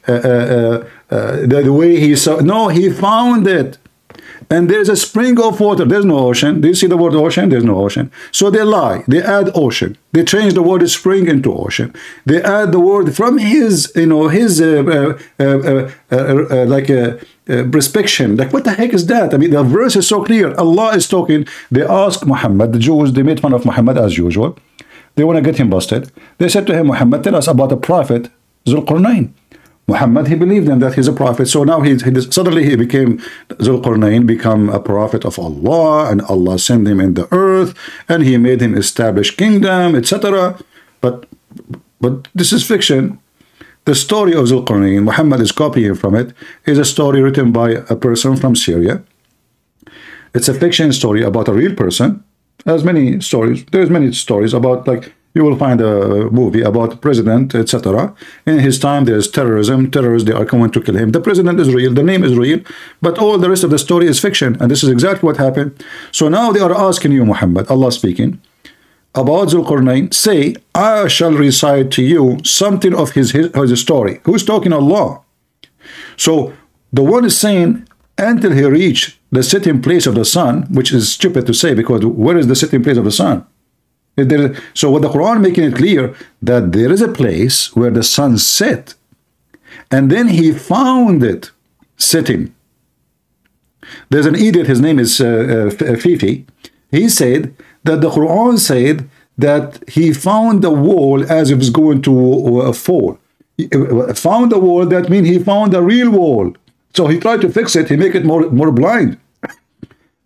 the way he saw. No, he found it. And there's a spring of water. There's no ocean. Do you see the word ocean? There's no ocean. So they lie. They add ocean. They change the word spring into ocean. They add the word from his, you know, his prescription. Like, what the heck is that? I mean, the verse is so clear. Allah is talking. They ask Muhammad, the Jews, they made fun of Muhammad as usual. They want to get him busted. They said to him, Muhammad, tell us about a prophet, Zulqarnain. Muhammad, he believed in that he's a prophet. So now suddenly he became, Zulqarnain become a prophet of Allah, and Allah sent him in the earth, and he made him establish kingdom, etc. But this is fiction. The story of Zulqarnain, Muhammad is copying from it, is a story written by a person from Syria. It's a fiction story about a real person. There's many stories. There's many stories about, like, you will find a movie about president, etc. In his time, there's terrorism. Terrorists, they are coming to kill him. The president is real. The name is real. But all the rest of the story is fiction. And this is exactly what happened. So now they are asking you, Muhammad, Allah speaking, about Zulqarnain, say, I shall recite to you something of his story. Who's talking? Allah. So the one is saying, until he reached the sitting place of the sun, which is stupid to say, because where is the sitting place of the sun? So what the Quran making it clear that there is a place where the sun set, and then he found it sitting. There's an idiot, his name is Fifi. He said that the Quran said that he found the wall as if it's going to fall. Found the wall, that means he found a real wall. So he tried to fix it, he make it more blind.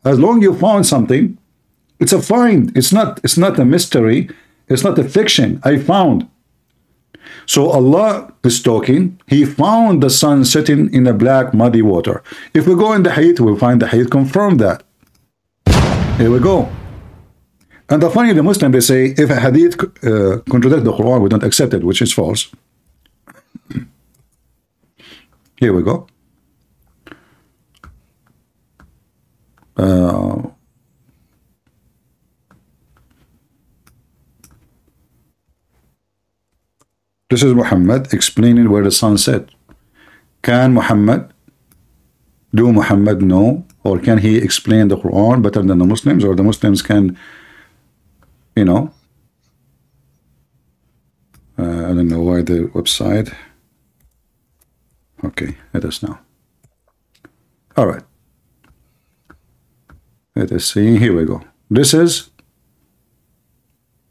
As long as you found something, it's a find. It's not a mystery. It's not a fiction. I found. So Allah is talking. He found the sun sitting in a black muddy water. If we go in the hadith, we'll find the hadith confirm that. Here we go. And the funny, the Muslim, they say, if a hadith contradicts the Quran, we don't accept it, which is false. Here we go. This is Muhammad explaining where the sun set. Can Muhammad do Muhammad know? Or can he explain the Quran better than the Muslims? Or the Muslims can, you know, I don't know why the website. Okay, it is now. All right. Let us see. Here we go. This is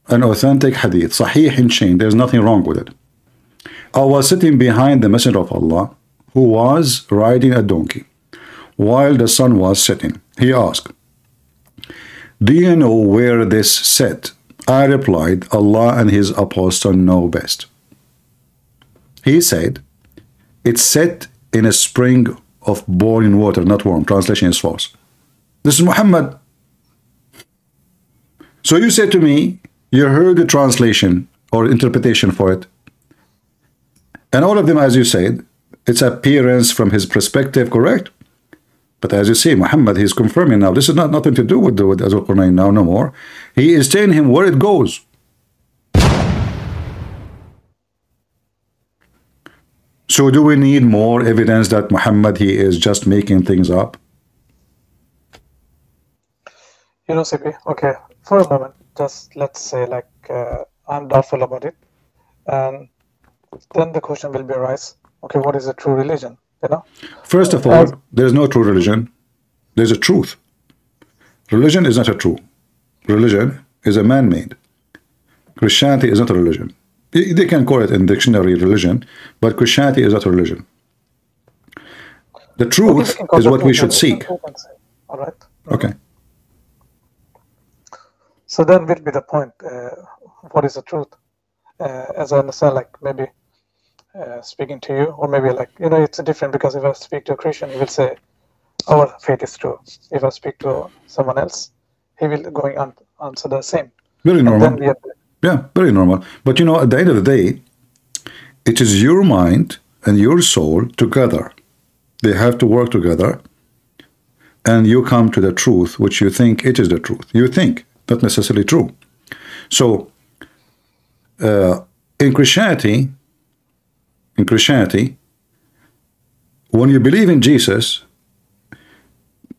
an authentic hadith. Sahih in chain. There's nothing wrong with it. I was sitting behind the Messenger of Allah, who was riding a donkey, while the sun was setting. He asked, "Do you know where this set?" I replied, "Allah and His Apostle know best." He said, "It's set in a spring of boiling water, not warm." Translation is false. This is Muhammad. So you say to me, you heard the translation or interpretation for it. And all of them, as you said, it's appearance from his perspective, correct? But as you see, Muhammad, he's confirming now. This is not nothing to do with the Qur'an now, no more. He is telling him where it goes. So do we need more evidence that Muhammad, he is just making things up? You know, CP, okay, for a moment, just let's say like I'm doubtful about it. And then the question will be arise, okay, what is a true religion? You know? First of all, there is no true religion. There's a truth. Religion is not a true. Religion is a man-made. Christianity is not a religion. They can call it in dictionary religion, but Christianity is not a religion. The truth is what we should seek. All right. Okay. So then will be the point. What is the truth? As I understand, like maybe speaking to you, or maybe like, you know, it's different because if I speak to a Christian, he will say, our faith is true. If I speak to someone else, he will going on answer the same. Very normal. Yeah, very normal. But you know, at the end of the day, it is your mind and your soul together. They have to work together, and you come to the truth, which you think it is the truth. You think, not necessarily true. So, in Christianity, when you believe in Jesus,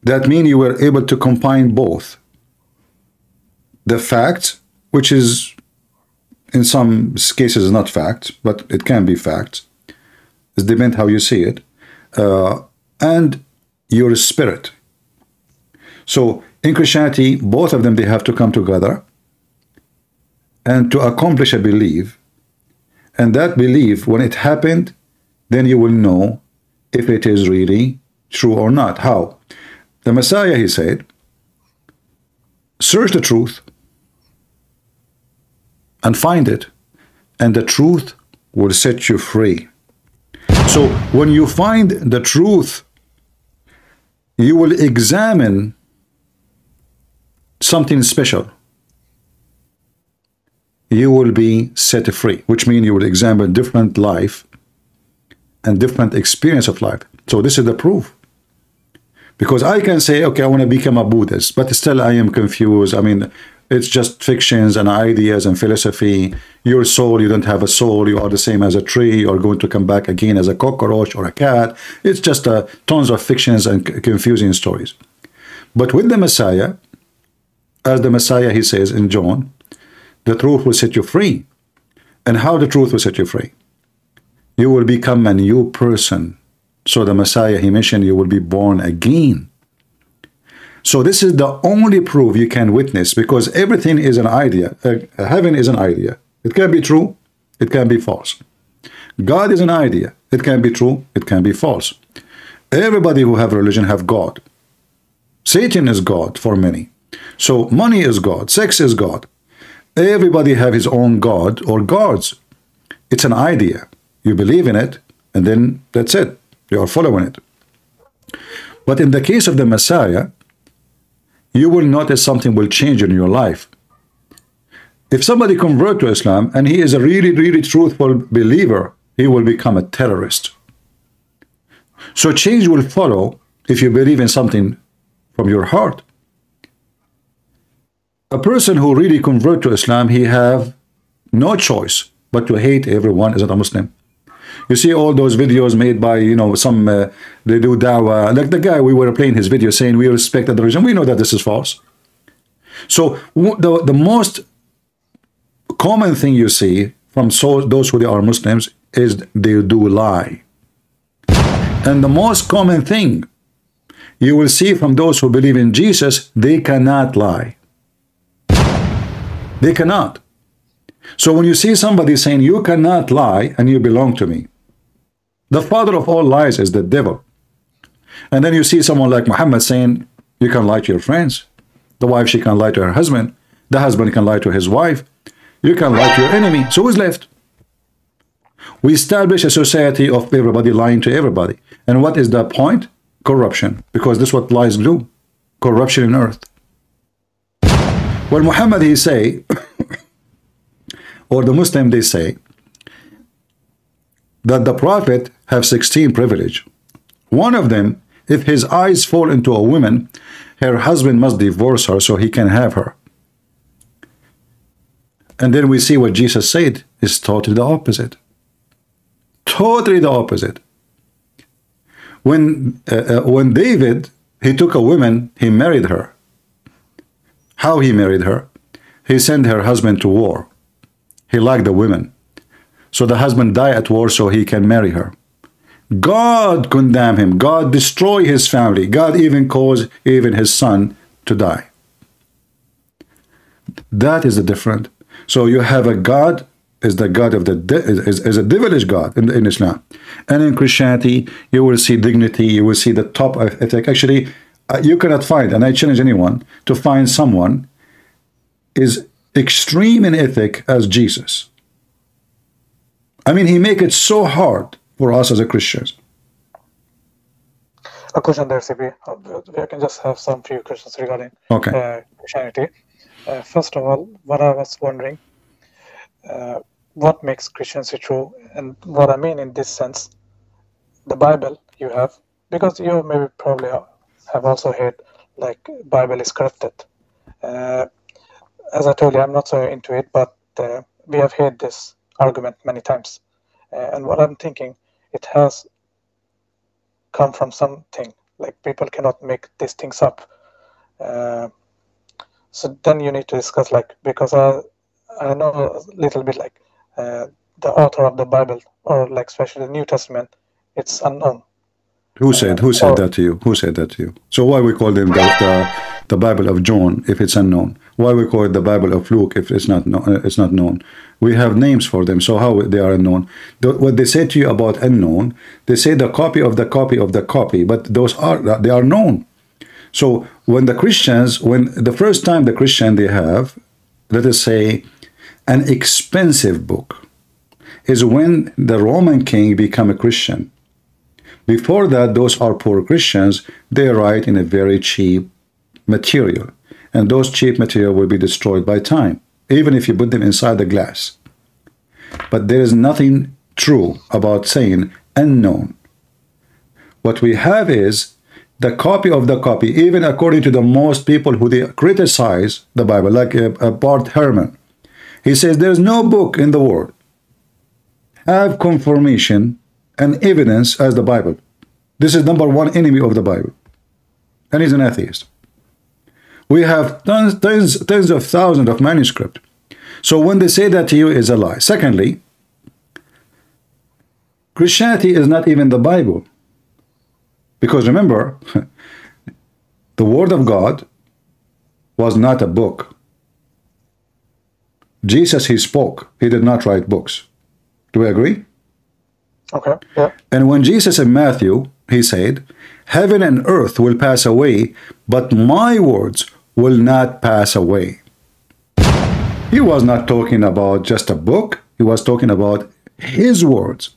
that means you were able to combine both the facts, which is in some cases not facts, but it can be facts. It depends how you see it, and your spirit. So in Christianity, both of them, they have to come together and to accomplish a belief. And that belief, when it happened, then you will know if it is really true or not. How? The Messiah, he said, search the truth and find it, and the truth will set you free. So when you find the truth, you will examine something special. You will be set free, which means you will examine different life and different experience of life. So this is the proof. Because I can say, okay, I want to become a Buddhist, but still I am confused. I mean, it's just fictions and ideas and philosophy. Your soul, you don't have a soul. You are the same as a tree. You are going to come back again as a cockroach or a cat. It's just tons of fictions and confusing stories. But with the Messiah, as the Messiah, he says in John, the truth will set you free. And how the truth will set you free? You will become a new person. So the Messiah, he mentioned, you will be born again. So this is the only proof you can witness, because everything is an idea. Heaven is an idea. It can be true, it can be false. God is an idea. It can be true, it can be false. Everybody who have religion have God. Satan is God for many. So money is God, sex is God. Everybody have his own God or gods. It's an idea. You believe in it, and then that's it. You are following it. But in the case of the Messiah, you will notice something will change in your life. If somebody converts to Islam and he is a really, really truthful believer, he will become a terrorist. So change will follow if you believe in something from your heart. A person who really converts to Islam, he have no choice but to hate everyone isn't a Muslim. You see all those videos made by, you know, some, they do dawah, like the guy we were playing his video saying we respect the religion. We know that this is false. So the most common thing you see from those who are Muslims is they do lie. And the most common thing you will see from those who believe in Jesus, they cannot lie. They cannot. So when you see somebody saying you cannot lie and you belong to me, the father of all lies is the devil. And then you see someone like Muhammad saying you can lie to your friends. The wife, she can lie to her husband. The husband can lie to his wife. You can lie to your enemy. So who's left? We establish a society of everybody lying to everybody. And what is the point? Corruption. Because this is what lies do. Corruption in earth. Well, Muhammad, he say, or the Muslim, they say, that the Prophet have 16 privilege. One of them, if his eyes fall into a woman, her husband must divorce her so he can have her. And then we see what Jesus said is totally the opposite. Totally the opposite. When David, he took a woman, he married her. How he married her? He sent her husband to war. He liked the women. So the husband died at war so he can marry her. God condemned him. God destroyed his family. God even caused even his son to die. That is the difference. So you have a God is the God of the is a devilish God in Islam, and in Christianity you will see dignity. You will see the top of ethic. Actually, you cannot find, and I challenge anyone to find someone is extreme in ethic as Jesus. I mean, he make it so hard for us as a Christians. A question there, CP. I can just have some few questions regarding Christianity. First of all, what I was wondering, what makes Christianity true? And what I mean in this sense, the Bible you have, because you maybe probably have also heard like Bible is corrupted. As I told you, I'm not so into it, but we have heard this argument many times. And what I'm thinking, it has come from something, like people cannot make these things up. So then you need to discuss, like, because I know a little bit, like the author of the Bible, or like especially the New Testament, it's unknown. Who said that to you? Who said that to you? So why we call them the Bible of John if it's unknown? Why we call it the Bible of Luke if it's not known? We have names for them, so how they are unknown? What they say to you about unknown, they say the copy of the copy of the copy, but they are known. So when the Christians, when the first time the Christian they have, let us say, an expensive book, is when the Roman king become a Christian. Before that, those are poor Christians. They write in a very cheap material, and those cheap material will be destroyed by time, even if you put them inside the glass. But there is nothing true about saying unknown. What we have is the copy of the copy, even according to the most people who they criticize the Bible, like Bart Ehrman. He says there's no book in the world have confirmation and evidence as the Bible. This is number one enemy of the Bible. And he's an atheist. We have tens of thousands of manuscripts. So when they say that to you, is a lie. Secondly, Christianity is not even the Bible. Because remember, the Word of God was not a book. Jesus, he spoke. He did not write books. Do we agree? Okay, yeah. And when Jesus in Matthew, he said, heaven and earth will pass away, but my words will not pass away. He was not talking about just a book. He was talking about his words.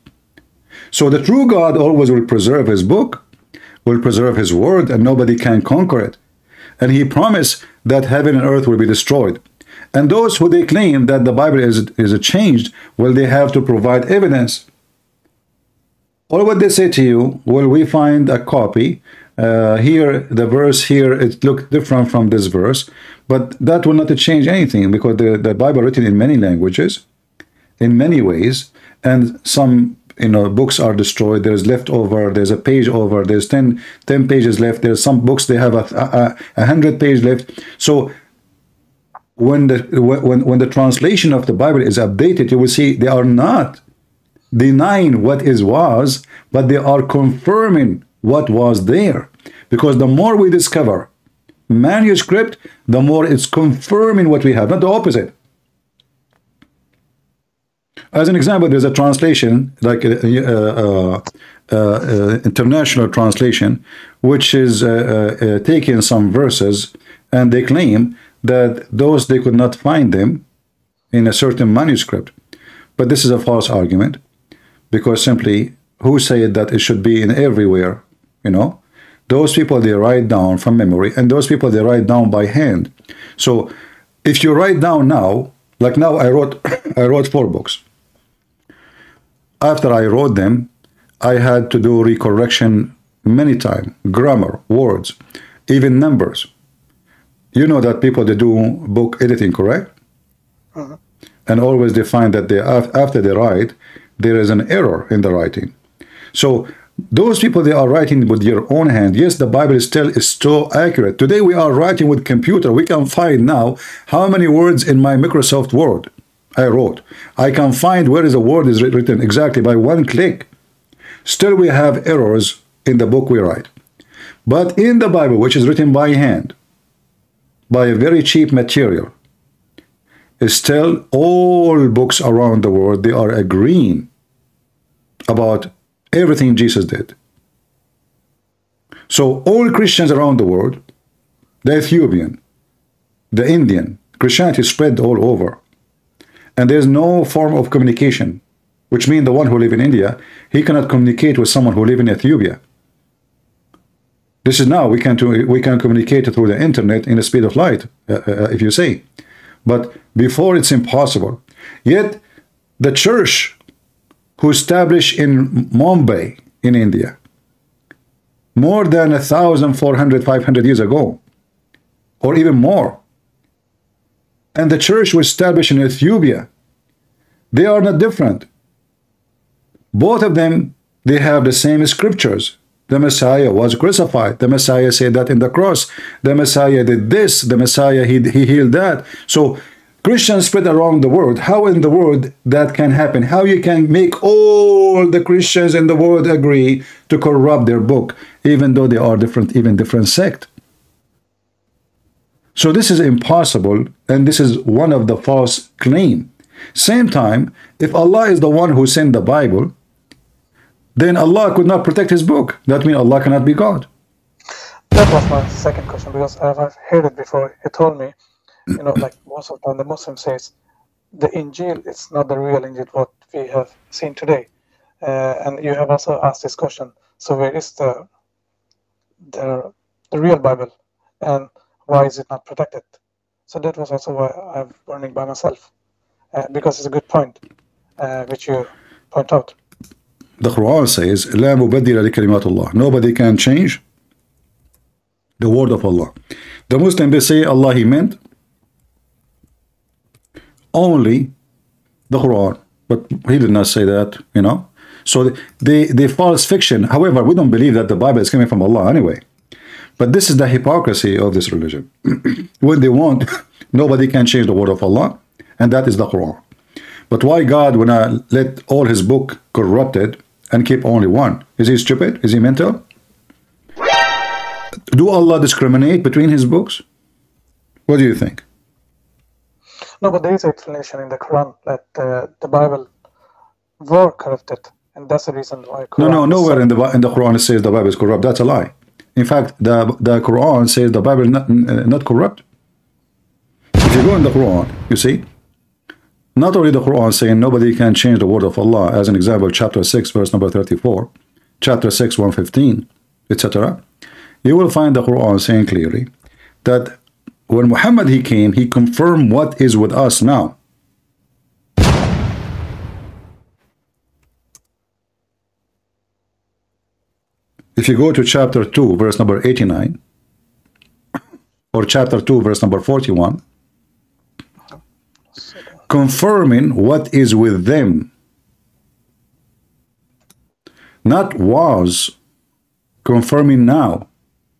So the true God always will preserve his book, will preserve his word, and nobody can conquer it. And he promised that heaven and earth will be destroyed. And those who they claim that the Bible is changed, well, they have to provide evidence. Or what they say to you, well, we find a copy. Here, the verse here, it looks different from this verse. But that will not change anything, because the Bible written in many languages, in many ways, and some books are destroyed. There's leftover. There's a page over. There's 10 pages left. There's some books they have a 100 page left. So when the translation of the Bible is updated, you will see they are not denying what was, but they are confirming what was there. Because the more we discover manuscript, the more it's confirming what we have, not the opposite. As an example, there's a translation, like international translation, which is taking some verses, and they claim that those they could not find them in a certain manuscript. But this is a false argument, because simply, who said that it should be in everywhere? Those people, they write down from memory, and those people, they write down by hand. So if you write down now, like now I wrote 4 books. After I wrote them, I had to do recorrection many times, grammar, words, even numbers. You know that people, they do book editing, correct? And always they find that after they write, there is an error in the writing. So those people, they are writing with their own hand. Yes, the Bible is so accurate. Today we are writing with computer. We can find now how many words in my Microsoft Word I wrote. I can find where is a word is written exactly by one click. Still we have errors in the book we write. But in the Bible, which is written by hand, by a very cheap material, still all books around the world, they are agreeing about everything Jesus did. So all Christians around the world, the Ethiopian, the Indian, Christianity spread all over. And there's no form of communication, which means the one who lives in India, he cannot communicate with someone who lives in Ethiopia. This is now, we can communicate through the internet in the speed of light, if you say. But before, it's impossible. Yet, the church who established in Mumbai, in India, more than 1,400, 500 years ago, or even more, and the church was established in Ethiopia, they are not different. Both of them, they have the same scriptures. The Messiah was crucified. The Messiah said that in the cross. The Messiah did this. The Messiah, he healed that. So Christians spread around the world. How in the world that can happen? How you can make all the Christians in the world agree to corrupt their book, even though they are different, even different sect? So this is impossible, and this is one of the false claims. Same time, if Allah is the one who sent the Bible, then Allah could not protect his book. That means Allah cannot be God. That was my second question, because I've heard it before. He told me, like most of the time the Muslim says, the Injil, it's not the real Injil, what we have seen today. And you have also asked this question. So where is the real Bible? And why is it not protected? So that was also why I'm learning by myself, because it's a good point, which you point out. The Quran says, لا مبدل لكلمات الله. Nobody can change the word of Allah. The Muslims, they say Allah, he meant only the Quran, but he did not say that, So the false fiction. However, we don't believe that the Bible is coming from Allah anyway. But this is the hypocrisy of this religion. When they want, nobody can change the word of Allah, and that is the Quran. But why God would not let all his book corrupted and keep only one? Is he stupid? Is he mental? Do Allah discriminate between his books? What do you think? No, but there is an explanation in the Quran that the Bible were corrupted, and that's the reason why. No, nowhere in the Quran it says the Bible is corrupt. That's a lie. In fact, the Quran says the Bible is not corrupt. If you go in the Quran, you see, not only the Quran saying nobody can change the word of Allah, as an example, chapter 6, verse number 34, chapter 6, 115, etc. You will find the Quran saying clearly that when Muhammad he came, he confirmed what is with us now. If you go to chapter 2, verse number 89, or chapter 2, verse number 41, confirming what is with them. Not was, confirming now.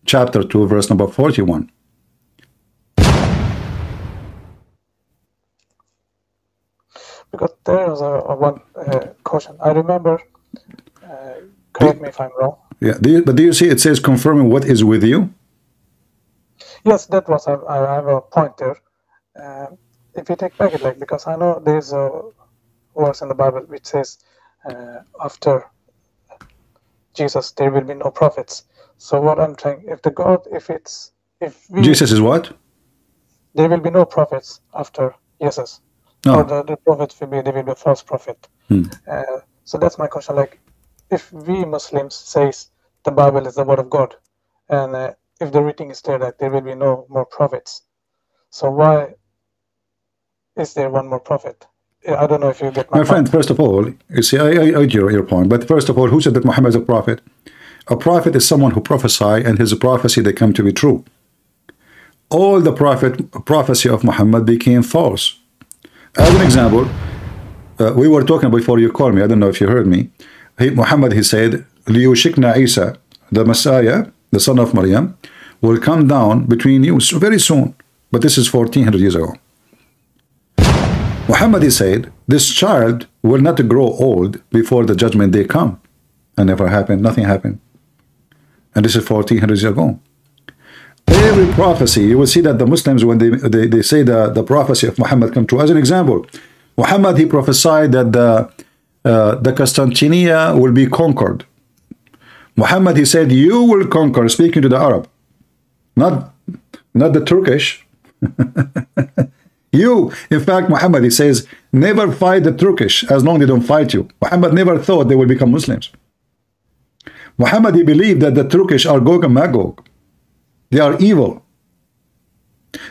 Chapter 2, verse number 41. Because there was one caution. I remember, correct me if I'm wrong. Yeah, but do you see it says confirming what is with you? Yes, that was, I have a point there. If you take back it, like, because I know there's a verse in the Bible which says, after Jesus, there will be no prophets. So what I'm trying, if Jesus is what? There will be no prophets after Jesus. No. Or the prophet there will be a false prophet. So that's my question. Like, if we Muslims says the Bible is the word of God, and if the reading is there that there will be no more prophets, so why is there one more prophet? I don't know if you get my friend. First of all, you see, I get your point. But first of all, who said that Muhammad is a prophet? A prophet is someone who prophesies, and his prophecy they come to be true. All the prophecy of Muhammad became false. As an example, we were talking before you called me. I don't know if you heard me. Muhammad, he said, "Liyushikna Isa, the Messiah, the son of Maryam, will come down between you very soon." But this is 1400 years ago. Muhammad, he said, this child will not grow old before the judgment day come. And never happened. Nothing happened. And this is 1400 years ago. Every prophecy, you will see that the Muslims, when they say the prophecy of Muhammad come true. As an example, Muhammad, he prophesied that the Constantinia will be conquered. Muhammad, he said, you will conquer, speaking to the Arab, not the Turkish. You, in fact, Muhammad, he says, never fight the Turkish as long as they don't fight you. Muhammad never thought they will become Muslims. Muhammad, he believed that the Turkish are Gog and Magog. They are evil.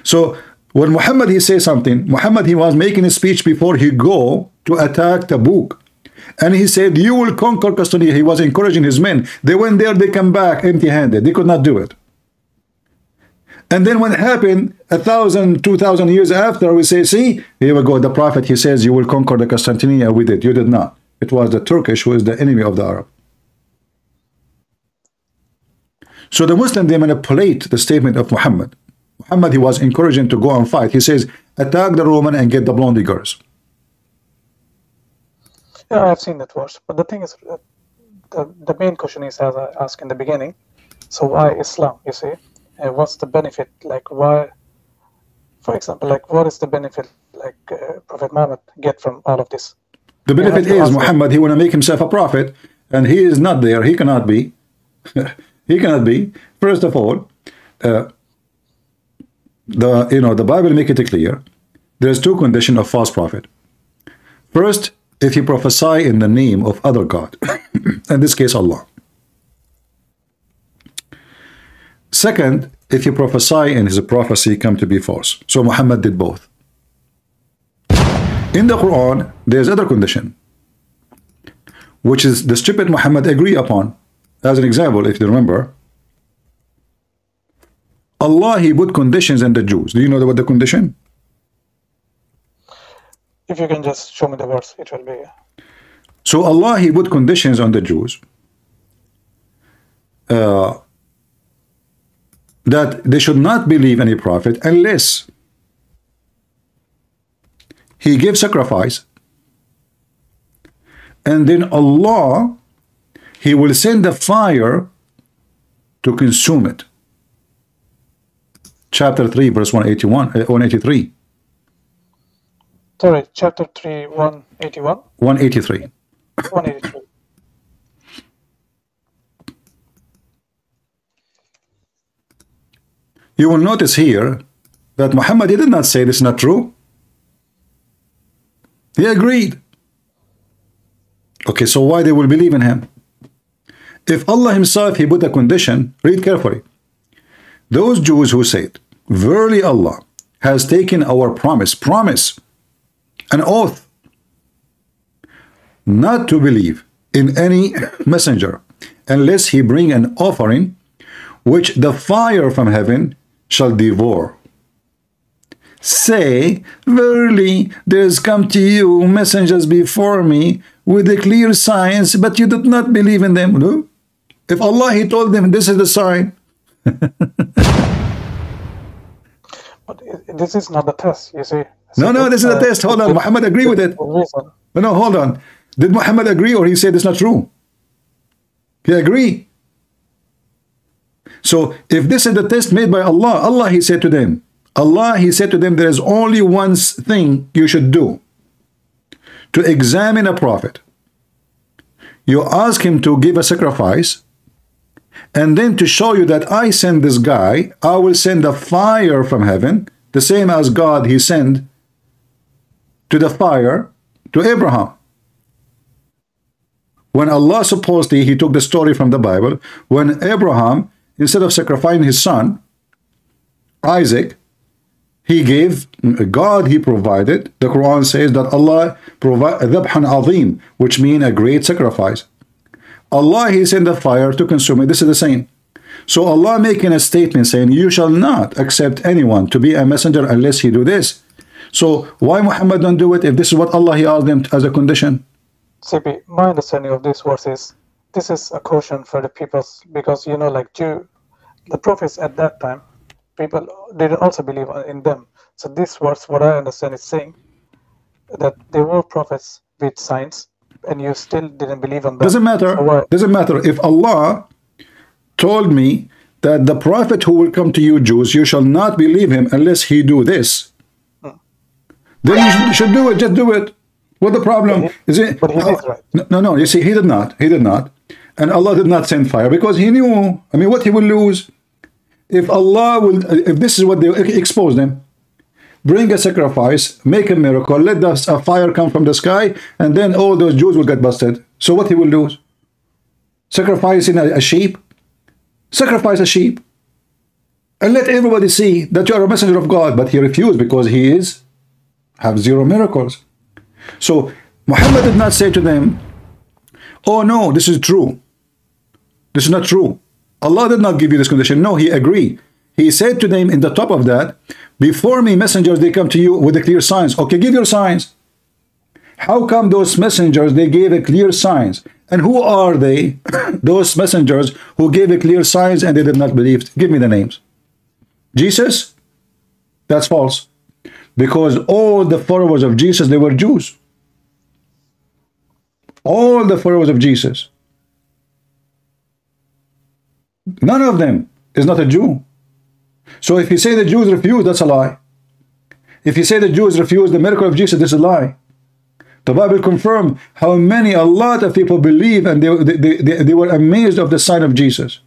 So when Muhammad, he says something, Muhammad, he was making a speech before he go to attack Tabuk. And he said, you will conquer Constantinople. He was encouraging his men. They went there, they come back empty-handed. They could not do it. And then when it happened, 1,000, 2,000 years after, we say, see, here we go. The prophet, he says, you will conquer the Constantinople. We did. You did not. It was the Turkish who is the enemy of the Arab. So the Muslim, they manipulate the statement of Muhammad. Muhammad, he was encouraging to go and fight. He says, attack the Roman and get the blondie girls. Yeah, I've seen that verse. But the thing is, the main question is, as I asked in the beginning, so why Islam, you see? What's the benefit? Like, why, for example, like, what is the benefit, like, Prophet Muhammad get from all of this? The benefit is Muhammad, he want to make himself a prophet, and he is not there. He cannot be. He cannot be. First of all, the Bible make it clear. There's two conditions of false prophet. First, if he prophesy in the name of other God, in this case Allah. Second, if you prophesy and his prophecy come to be false. So Muhammad did both. In the Quran, there's other condition, which is the stupid Muhammad agree upon. As an example, if you remember, Allah, he put conditions on the Jews. Do you know what the condition? If you can just show me the verse, it will be. So Allah, he put conditions on the Jews. That they should not believe any prophet unless he gives sacrifice, and then Allah, he will send a fire to consume it. Chapter 3, verse 183. Sorry, chapter 3, 181? 183. 183. You will notice here that Muhammad did not say this is not true. He agreed. Okay, so why they will believe in him? If Allah himself, he put a condition, read carefully. Those Jews who said, verily Allah has taken our promise, an oath, not to believe in any messenger unless he bring an offering which the fire from heaven shall devour. say, verily there has come to you messengers before me with the clear signs, but you did not believe in them. No? If Allah, he told them, this is the sign. But this is not the test, you see. No, this is a test. Hold on, Muhammad agree with it. No, hold on. Did Muhammad agree, or he said it's not true? He agree. So if this is the test made by Allah, he said to them, there is only one thing you should do to examine a prophet. You ask him to give a sacrifice, and then to show you that I send this guy, I will send a fire from heaven, the same as God he sent to the fire to Abraham. When Allah supposedly, he took the story from the Bible, when Abraham, instead of sacrificing his son, Isaac, he gave, God he provided. The Quran says that Allah provided dhabhan azim, which means a great sacrifice. Allah, he sent the fire to consume it. This is the same. So Allah making a statement saying, you shall not accept anyone to be a messenger unless he do this. So why Muhammad don't do it if this is what Allah he asked them as a condition? CP, my understanding of this verse is, this is a caution for the people, because, you know, like the prophets at that time, people didn't also believe in them. So this verse, what I understand, is saying that they were prophets with signs, and you still didn't believe in them. Doesn't matter. So doesn't matter. If Allah told me that the prophet who will come to you Jews, you shall not believe him unless he do this, then you should do it. Just do it. What the problem? Is it? But he did, right? No. You see, he did not. He did not. And Allah did not send fire because he knew. I mean, what he will lose if Allah will. If this is what they expose them, bring a sacrifice, make a miracle, let a fire come from the sky, and then all those Jews will get busted. So what he will lose? Sacrificing a sheep. Sacrifice a sheep, and let everybody see that you are a messenger of God. But he refused because he have zero miracles. So Muhammad did not say to them, oh no, this is true. This is not true. Allah did not give you this condition. No, he agreed. He said to them in the top of that, before me messengers, they come to you with the clear signs. Okay, give your signs. How come those messengers, they gave a clear signs? And who are they? Those messengers who gave a clear signs and they did not believe. Give me the names. Jesus? That's false. Because all the followers of Jesus, they were Jews. All the followers of Jesus. None of them is not a Jew. So if you say the Jews refused, that's a lie. If you say the Jews refused the miracle of Jesus, this is a lie. The Bible confirms how many, a lot of people believe, and they were amazed of the sign of Jesus.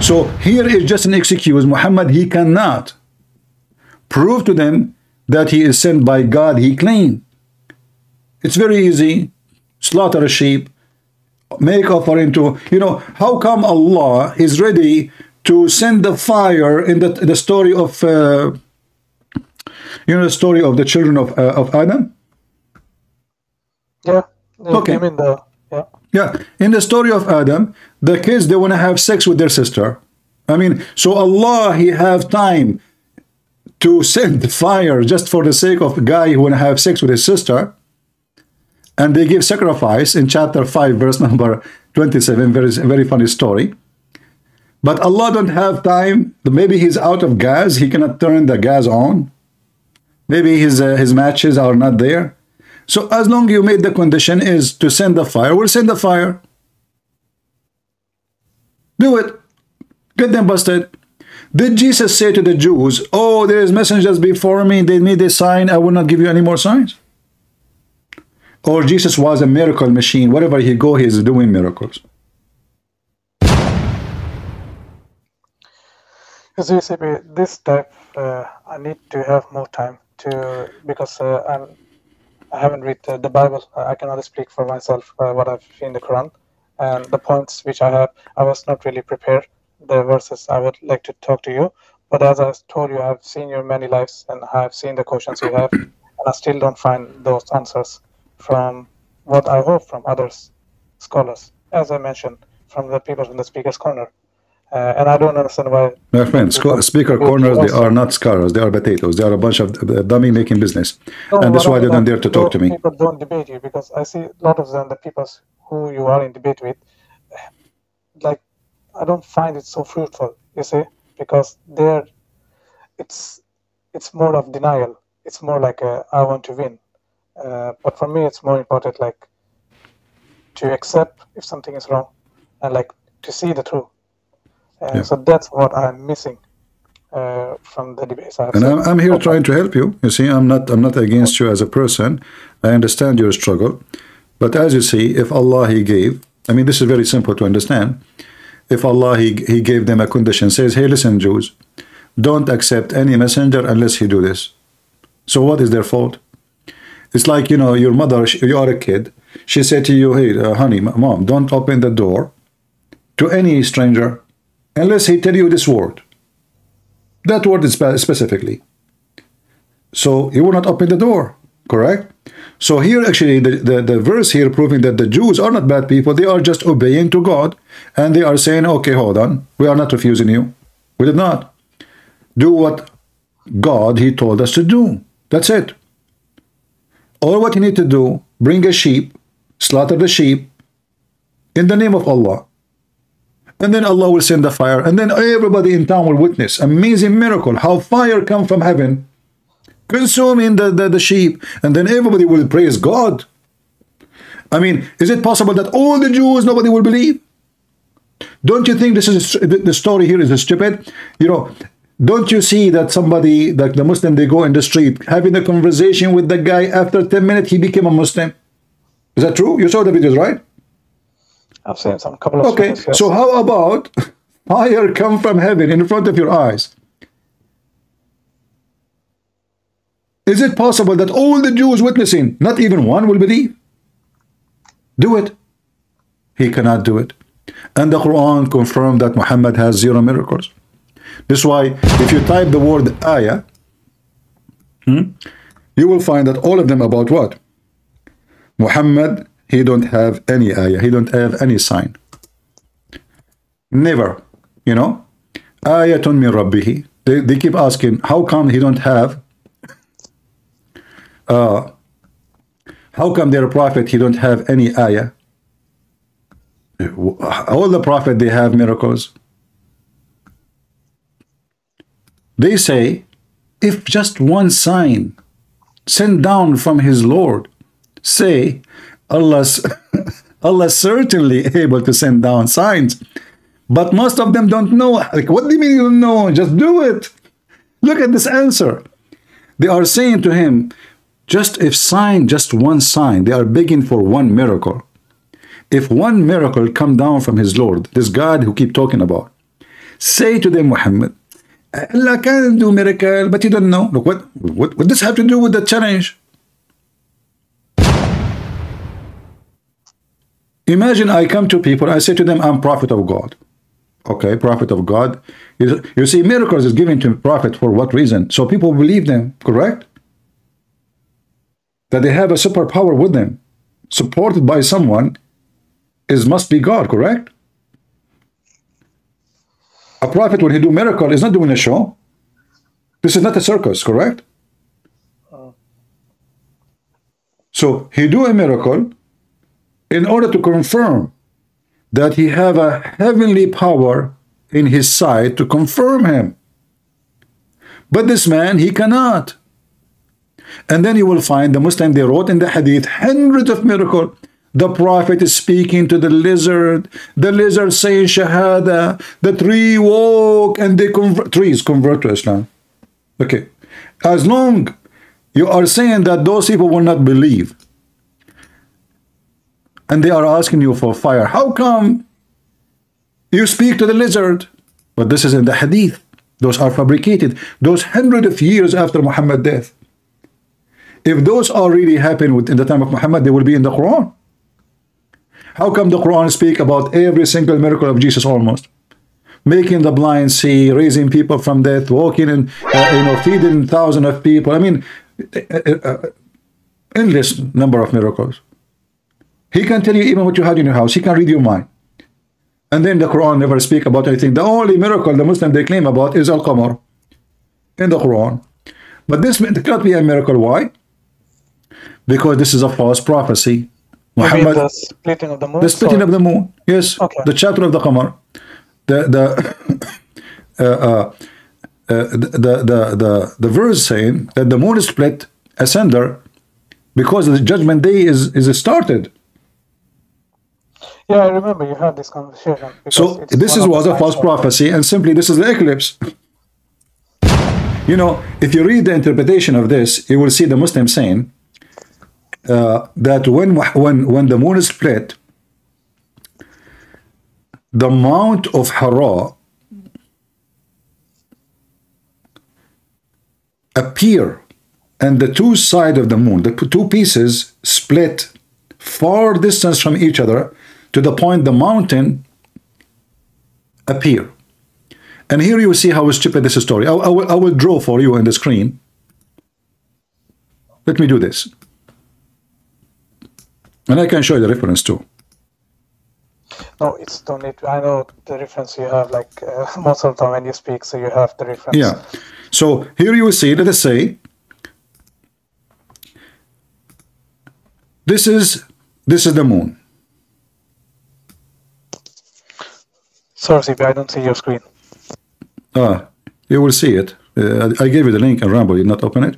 So here is just an excuse. Muhammad, he cannot prove to them that he is sent by God, he claimed. It's very easy. Slaughter a sheep, make offering to, you know, how come Allah is ready to send the fire in the story of, you know, the story of the children of Adam? Yeah. Okay. You mean Yeah. In the story of Adam, the kids, they want to have sex with their sister. I mean, so Allah, he have time to send fire just for the sake of a guy who want to have sex with his sister. And they give sacrifice in chapter 5, verse number 27. Very funny story. But Allah don't have time. Maybe he's out of gas. He cannot turn the gas on. Maybe his matches are not there. So as long as you made the condition is to send the fire, we'll send the fire. Do it. Get them busted. Did Jesus say to the Jews, oh, there is messengers before me, they made a sign, I will not give you any more signs? Or Jesus was a miracle machine. Wherever he go, he is doing miracles. This type, I need to have more time to, because I haven't read the Bible. I can only speak for myself, what I've seen in the Quran. And the points which I have, I was not really prepared. The verses I would like to talk to you. But as I told you, I've seen your many lives and I've seen the questions you have. And I still don't find those answers from what I hope from others, scholars, as I mentioned, from the people from the Speaker's Corner. And I don't understand why. My friends, speaker corners, they are not scholars, they are potatoes. They are a bunch of dummy making business. No, and that's why they don't dare to talk to me. People don't debate you, because I see a lot of them, the people who you are in debate with, like, I don't find it so fruitful, you see, because it's more of denial. It's more like I want to win. But for me, it's more important, like, to accept if something is wrong, and like to see the truth. So that's what I'm missing from the debates. And I'm here trying to help you. You see, I'm not against you as a person. I understand your struggle, but as you see, if Allah He gave, I mean, this is very simple to understand. If Allah He gave them a condition, says, hey, listen, Jews, don't accept any messenger unless he do this. So what is their fault? It's like, you know, your mother, you are a kid. She said to you, hey, honey, mom, don't open the door to any stranger unless he tell you this word. That word is specifically. So you will not open the door, correct? So here actually the verse here proving that the Jews are not bad people. They are just obeying to God. And they are saying, okay, hold on. We are not refusing you. We did not. Do what God, He told us to do. That's it. All what you need to do, bring a sheep, slaughter the sheep in the name of Allah. And then Allah will send the fire. And then everybody in town will witness. Amazing miracle. How fire come from heaven, consuming the sheep. And then everybody will praise God. I mean, is it possible that all the Jews, nobody will believe? Don't you think this is the story here is stupid? You know, don't you see that somebody, like the Muslim, they go in the street, having a conversation with the guy, after 10 minutes, he became a Muslim. Is that true? You saw the videos, right? I've seen some couple of okay, videos, yes. So how about fire come from heaven in front of your eyes? Is it possible that all the Jews witnessing, not even one will believe? Do it. He cannot do it. And the Quran confirmed that Muhammad has 0 miracles. This is why if you type the word ayah, you will find that all of them about what? Muhammad, he don't have any ayah. He don't have any sign. Never. You know? Ayatun min rabbihi. They keep asking, how come he don't have? How come their prophet, he don't have any ayah? All the prophet, they have miracles. They say, if just one sign sent down from his Lord, say, Allah certainly able to send down signs. But most of them don't know. Like, what do you mean you don't know? Just do it. Look at this answer. They are saying to him, just one sign, they are begging for one miracle. If one miracle come down from his Lord, this God who keep talking about, say to them, Muhammad, Allah can do miracle, but you don't know. Look, what does this have to do with the challenge? Imagine I come to people, I say to them, I'm prophet of God. Okay, prophet of God. You see, miracles is given to prophet for what reason? So people believe them, correct? That they have a superpower with them, supported by someone, must be God, correct? A prophet, when he do miracle, is not doing a show. This is not a circus, correct? So he do a miracle in order to confirm that he have a heavenly power in his side to confirm him. But this man, he cannot. And then you will find the Muslim, they wrote in the hadith hundreds of miracles. The prophet is speaking to the lizard saying shahada, the tree walk, and they trees convert to Islam. Okay, as long you are saying that those people will not believe, and they are asking you for fire, how come you speak to the lizard? But this is in the hadith. Those are fabricated. Those hundreds of years after Muhammad's death. If those are really happened in the time of Muhammad, they will be in the Quran. How come the Quran speak about every single miracle of Jesus almost? Making the blind see, raising people from death, walking and feeding thousands of people. I mean, endless number of miracles. He can tell you even what you had in your house. He can read your mind. And then the Quran never speak about anything. The only miracle the Muslim they claim about is Al-Qamar in the Quran. But this cannot be a miracle. Why? Because this is a false prophecy. Muhammad, the splitting of the moon. The splitting of the moon. Yes. Okay. The chapter of the Qamar. The verse saying that the moon is split asunder because the judgment day is started. Yeah, I remember you had this conversation. So this was a false prophecy, and simply this is the eclipse. You know, if you read the interpretation of this, you will see the Muslim saying that when the moon is split, the Mount of Hara appear, and the two sides of the moon, the two pieces, split far distance from each other to the point the mountain appear. And here you see how stupid this story. I will draw for you on the screen. Let me do this. And I can show you the reference too. No, it's don't need to. I know the reference you have, like most of the time when you speak, so you have the reference. Yeah. So here you will see, let us say, this is the moon. Sorry, CB, I don't see your screen. You will see it. I gave you the link, and Rambo did not open it.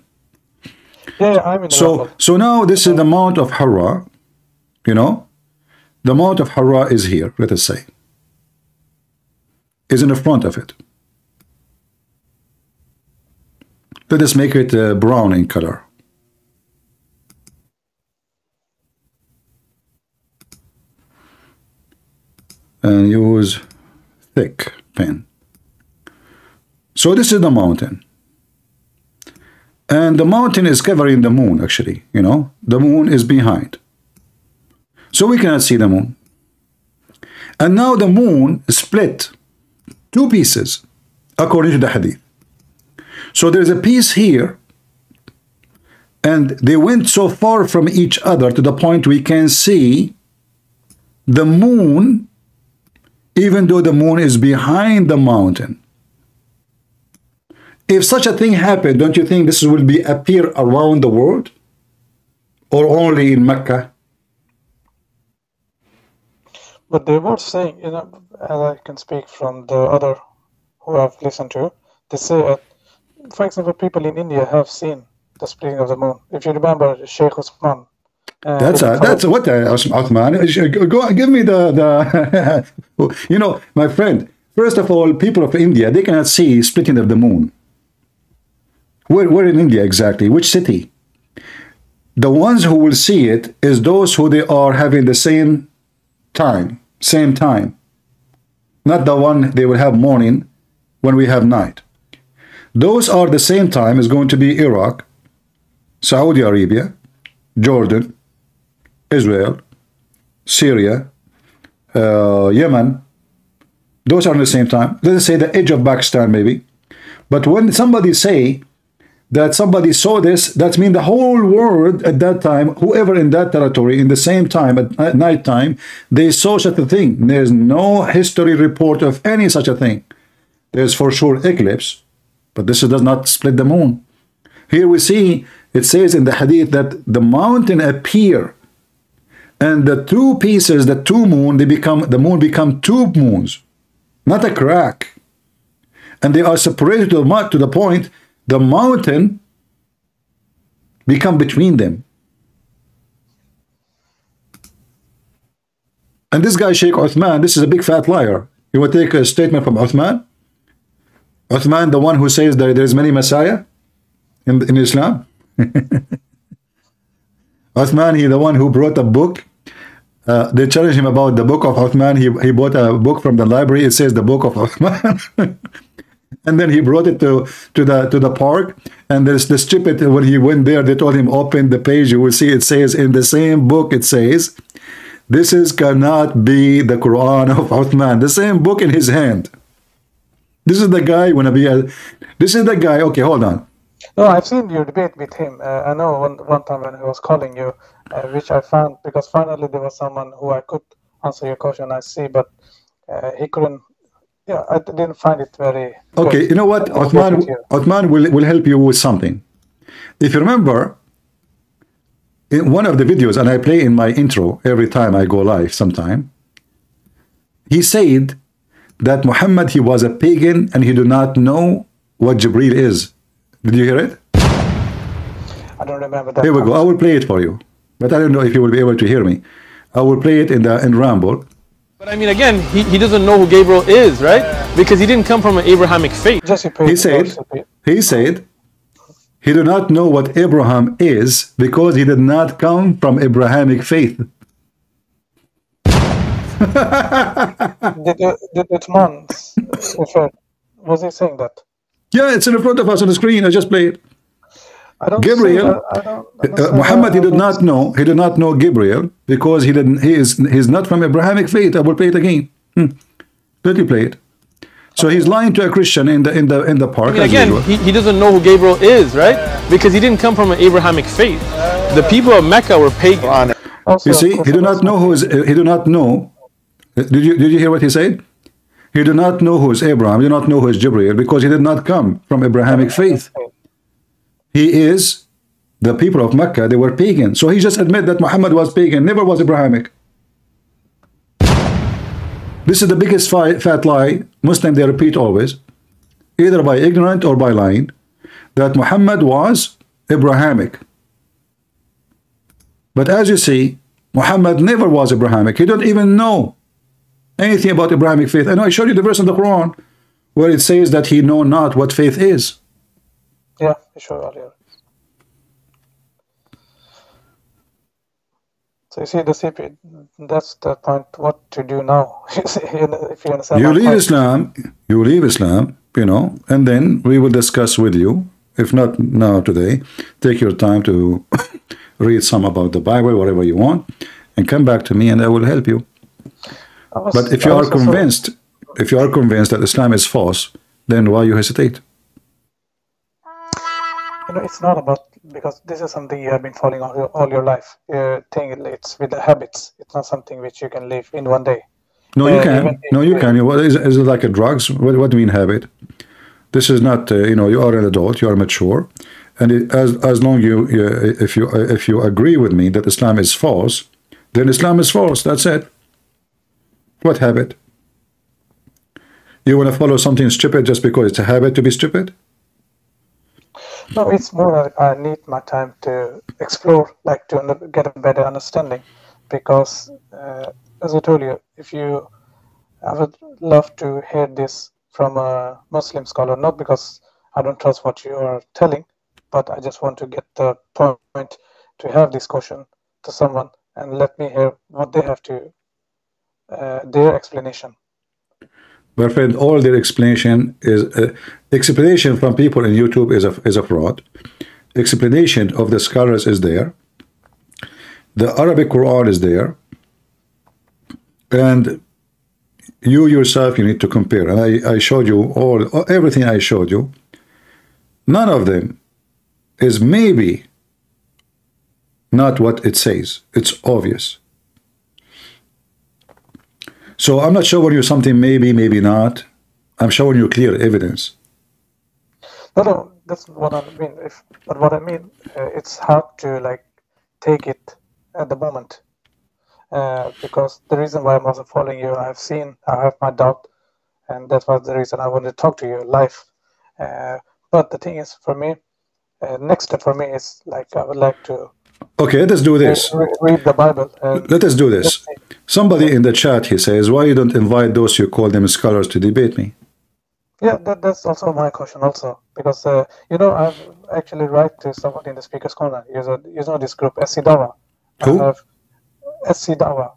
Yeah, I'm in the Rambo. So now this is the Mount of Hara. You know, the Mount of Hara is here. Let us say, is in the front of it. Let us make it brown in color. And use thick pen. So this is the mountain. And the mountain is covering the moon, actually. You know, the moon is behind. So we cannot see the moon. And now the moon is split two pieces, according to the hadith. So there's a piece here, and they went so far from each other to the point we can see the moon, even though the moon is behind the mountain. If such a thing happened, don't you think this will be appear around the world? Or only in Mecca? But they were saying, you know, as I can speak from the other who I've listened to, they say, for example, people in India have seen the splitting of the moon. If you remember, Sheikh Usman. That's what Uthman. Go give me the you know, my friend. First of all, people of India, they cannot see splitting of the moon. Where in India exactly? Which city? The ones who will see it is those who they are having the same time. Not the one they will have morning when we have night. Those are the same time is going to be Iraq, Saudi Arabia, Jordan, Israel, Syria, Yemen. Those are at the same time. Let us say the edge of Pakistan maybe. But when somebody say that somebody saw this, that means the whole world at that time, whoever in that territory, in the same time, at night time, they saw such a thing. There's no history report of any such a thing. There's for sure eclipse, but this does not split the moon. Here we see, it says in the hadith that the mountain appear, and the two pieces, the two moon, the moon become two moons, not a crack. And they are separated to the point the mountain become between them. And this guy, Sheikh Uthman, this is a big fat liar. You will take a statement from Uthman? Uthman, the one who says that there is many Messiah in Islam? Uthman, he the one who brought a book. They challenged him about the book of Uthman. He bought a book from the library. It says the book of Uthman. And then he brought it to the park, and there's the stupid, when he went there, they told him open the page. You will see it says in the same book, it says this cannot be the Quran of Uthman. The same book in his hand. This is the guy this is the guy. Okay, hold on. No, I've seen your debate with him. I know one time when he was calling you, which I found, because finally there was someone who I could answer your question, I see, but he couldn't. Yeah, I didn't find it very. Okay, good. you know what, Uthman will help you with something. If you remember, in one of the videos, and I play in my intro every time I go live sometime, he said that Muhammad, he was a pagan and he do not know what Jibreel is. Did you hear it? I don't remember that. Here we go. I will play it for you, but I don't know if you will be able to hear me. I will play it in Ramble. But I mean, again, he doesn't know who Gabriel is, right? Because he didn't come from an Abrahamic faith. He said, he do not know what Abraham is because he did not come from Abrahamic faith. did Uthman refer? Was he saying that? Yeah, it's in front of us on the screen. I just played. I don't Gabriel, Muhammad, he did not know Gabriel because he's not from Abrahamic faith. I will play it again. Let me play it. So he's lying to a Christian in the park. I mean, again, he doesn't know who Gabriel is, right? Because he didn't come from an Abrahamic faith. The people of Mecca were pagan. You see, he do not know who is. He do not know. Did you hear what he said? He do not know who is Abraham. He do not know who is Gabriel because he did not come from Abrahamic faith. He is the people of Mecca. They were pagan. So he just admit that Muhammad was pagan, never was Abrahamic. This is the biggest fat lie Muslim they repeat always, either by ignorant or by lying, that Muhammad was Abrahamic. But as you see, Muhammad never was Abrahamic. He don't even know anything about Abrahamic faith. I know I showed you the verse in the Quran where it says that he know not what faith is. Yeah, I showed earlier. So you see the CP, that's the point. What to do now? If you understand. You leave Islam. You leave Islam. You know, and then we will discuss with you. If not now today, take your time to read some about the Bible, whatever you want, and come back to me, and I will help you. But if you are convinced, that Islam is false, then why you hesitate? You know, it's not about, because this is something you have been following all your life. You think it's with the habits. It's not something which you can live in one day. No, you can. No, you can. What is it like a drugs? What do you mean habit? This is not. You know, you are an adult. You are mature, and as long if you agree with me that Islam is false, then Islam is false. That's it. What habit? You want to follow something stupid just because it's a habit to be stupid? No, it's more like I need my time to explore, like to get a better understanding. Because, as I told you, I would love to hear this from a Muslim scholar, not because I don't trust what you are telling, but I just want to get the point to have this question to someone and let me hear what they have to, their explanation. My friend, all their explanation is explanation from people in YouTube is a fraud. Explanation of the scholars is there. The Arabic Quran is there, and you yourself, you need to compare. And I showed you everything I showed you. None of them is maybe not what it says. It's obvious. So I'm not showing you something maybe, maybe not. I'm showing you clear evidence. No, that's what I mean. But what I mean, it's hard to like take it at the moment. Because the reason why I'm also following you, I have my doubt, and that was the reason I wanted to talk to you live. But the thing is, for me, next step for me is like I would like to. Okay, let us do this. Read the Bible. Let us do this. Somebody in the chat, he says, why you don't invite those you call them scholars to debate me? Yeah, that's also my question also. Because, you know, I've actually write to somebody in the Speaker's Corner. You know this group, SC Dawa. Who? SC Dawa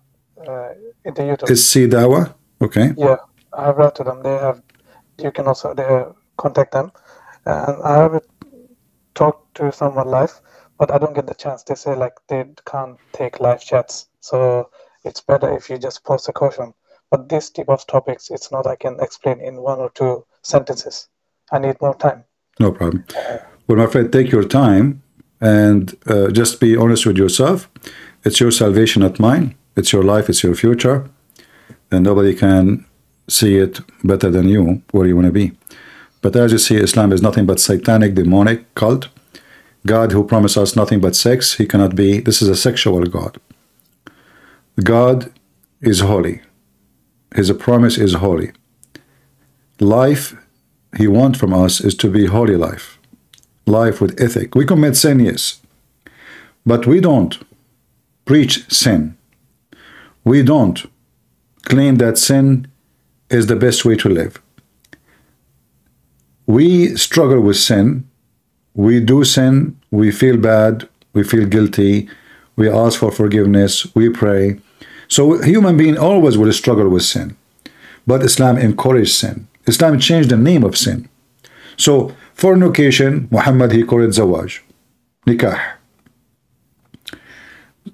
in the YouTube. SC Dawa? Okay. Yeah, I have wrote to them. You can also contact them. And I have talked to someone live, but I don't get the chance. They say like they can't take live chats. So it's better if you just post a question. But this type of topics, it's not I can explain in 1 or 2 sentences. I need more time. No problem. Well, my friend, take your time and just be honest with yourself. It's your salvation, not mine. It's your life. It's your future. And nobody can see it better than you where you want to be. But as you see, Islam is nothing but satanic, demonic cult. God who promised us nothing but sex, he cannot be. This is a sexual God. God is holy. His promise is holy. Life he wants from us is to be holy life. Life with ethic. We commit sin, yes. But we don't preach sin. We don't claim that sin is the best way to live. We struggle with sin. We do sin. We feel bad. We feel guilty. We ask for forgiveness. We pray. So human being always will struggle with sin. But Islam encouraged sin. Islam changed the name of sin. So fornication, Muhammad, he called it zawaj, nikah.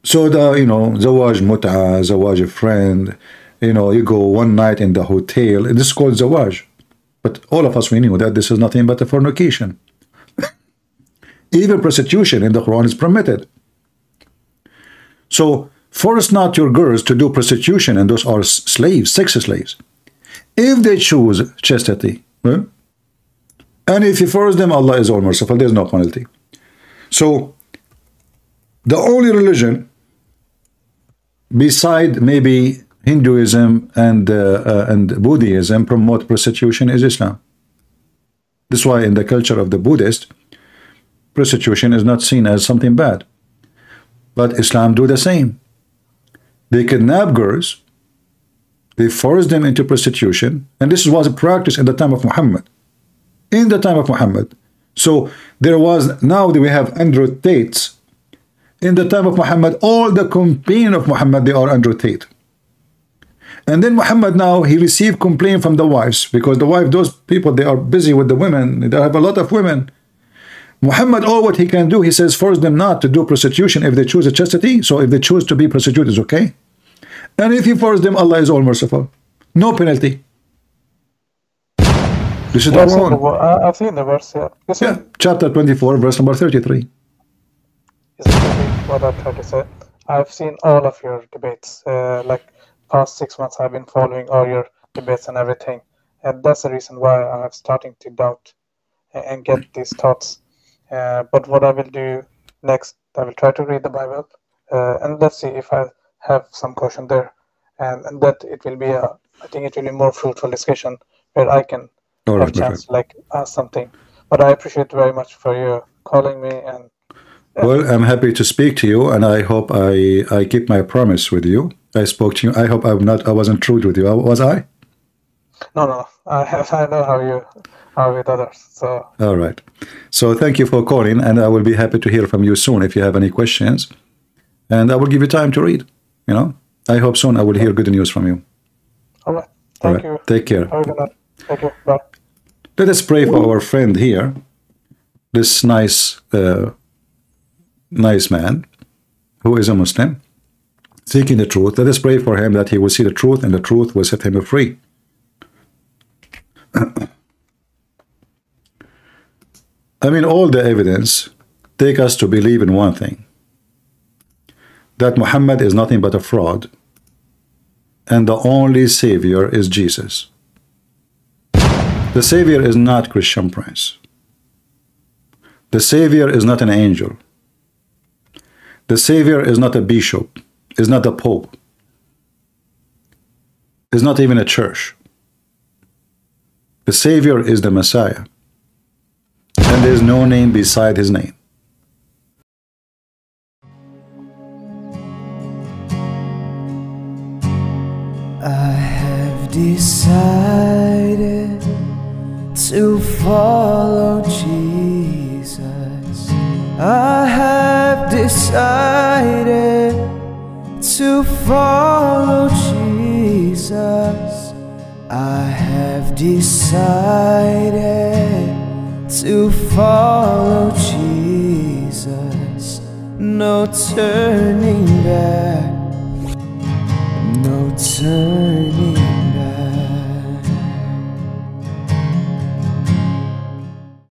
So zawaj mut'a, zawaj a friend, you go one night in the hotel, this is called zawaj. But all of us, we knew that this is nothing but a fornication. Even prostitution in the Quran is permitted. So force not your girls to do prostitution, and those are slaves, sex slaves. If they choose chastity, and if you force them, Allah is all merciful, there's no penalty. So the only religion beside maybe Hinduism and Buddhism promote prostitution is Islam. This is why in the culture of the Buddhist, prostitution is not seen as something bad. But Islam do the same. They kidnap girls, they force them into prostitution, and this was a practice in the time of Muhammad. In the time of Muhammad. So there was, now we have Andrew Tates. In the time of Muhammad, all the companion of Muhammad, they are Andrew Tate. And then Muhammad now, he received complaint from the wives, because the wife, those people, they are busy with the women. They have a lot of women. Muhammad, all what he can do, he says, force them not to do prostitution if they choose a chastity. So if they choose to be prostitute, it's okay. And if you force them, Allah is all merciful. No penalty. This is the one. I've seen the verse, yeah. Yeah, chapter 24, verse number 33. Is what I tried to say. I've seen all of your debates. Like past 6 months, I've been following all your debates and everything. And that's the reason why I'm starting to doubt and get these thoughts. But what I will do next, I will try to read the Bible. And let's see if I have some question there. And that it will be I think it will be more fruitful discussion where I can have a chance like ask something. But I appreciate very much for you calling me. And well, I'm happy to speak to you, and I hope I keep my promise with you. I spoke to you. I hope I wasn't rude with you. Was I? No. I know how you are with others. So all right. So thank you for calling, and I will be happy to hear from you soon if you have any questions. And I will give you time to read. I hope soon I will hear good news from you. All right. Thank you. Take care. Have a good night. Thank you. Bye. Let us pray for our friend here, this nice man who is a Muslim, seeking the truth. Let us pray for him that he will see the truth, and the truth will set him free. I mean, all the evidence take us to believe in one thing, that Muhammad is nothing but a fraud, and the only Savior is Jesus. The Savior is not Christian Prince. The Savior is not an angel. The Savior is not a bishop, is not a pope, is not even a church. The Savior is the Messiah, and there is no name beside his name. I have decided to follow Jesus. I have decided to follow Jesus. I have decided to follow Jesus. No turning back, no turning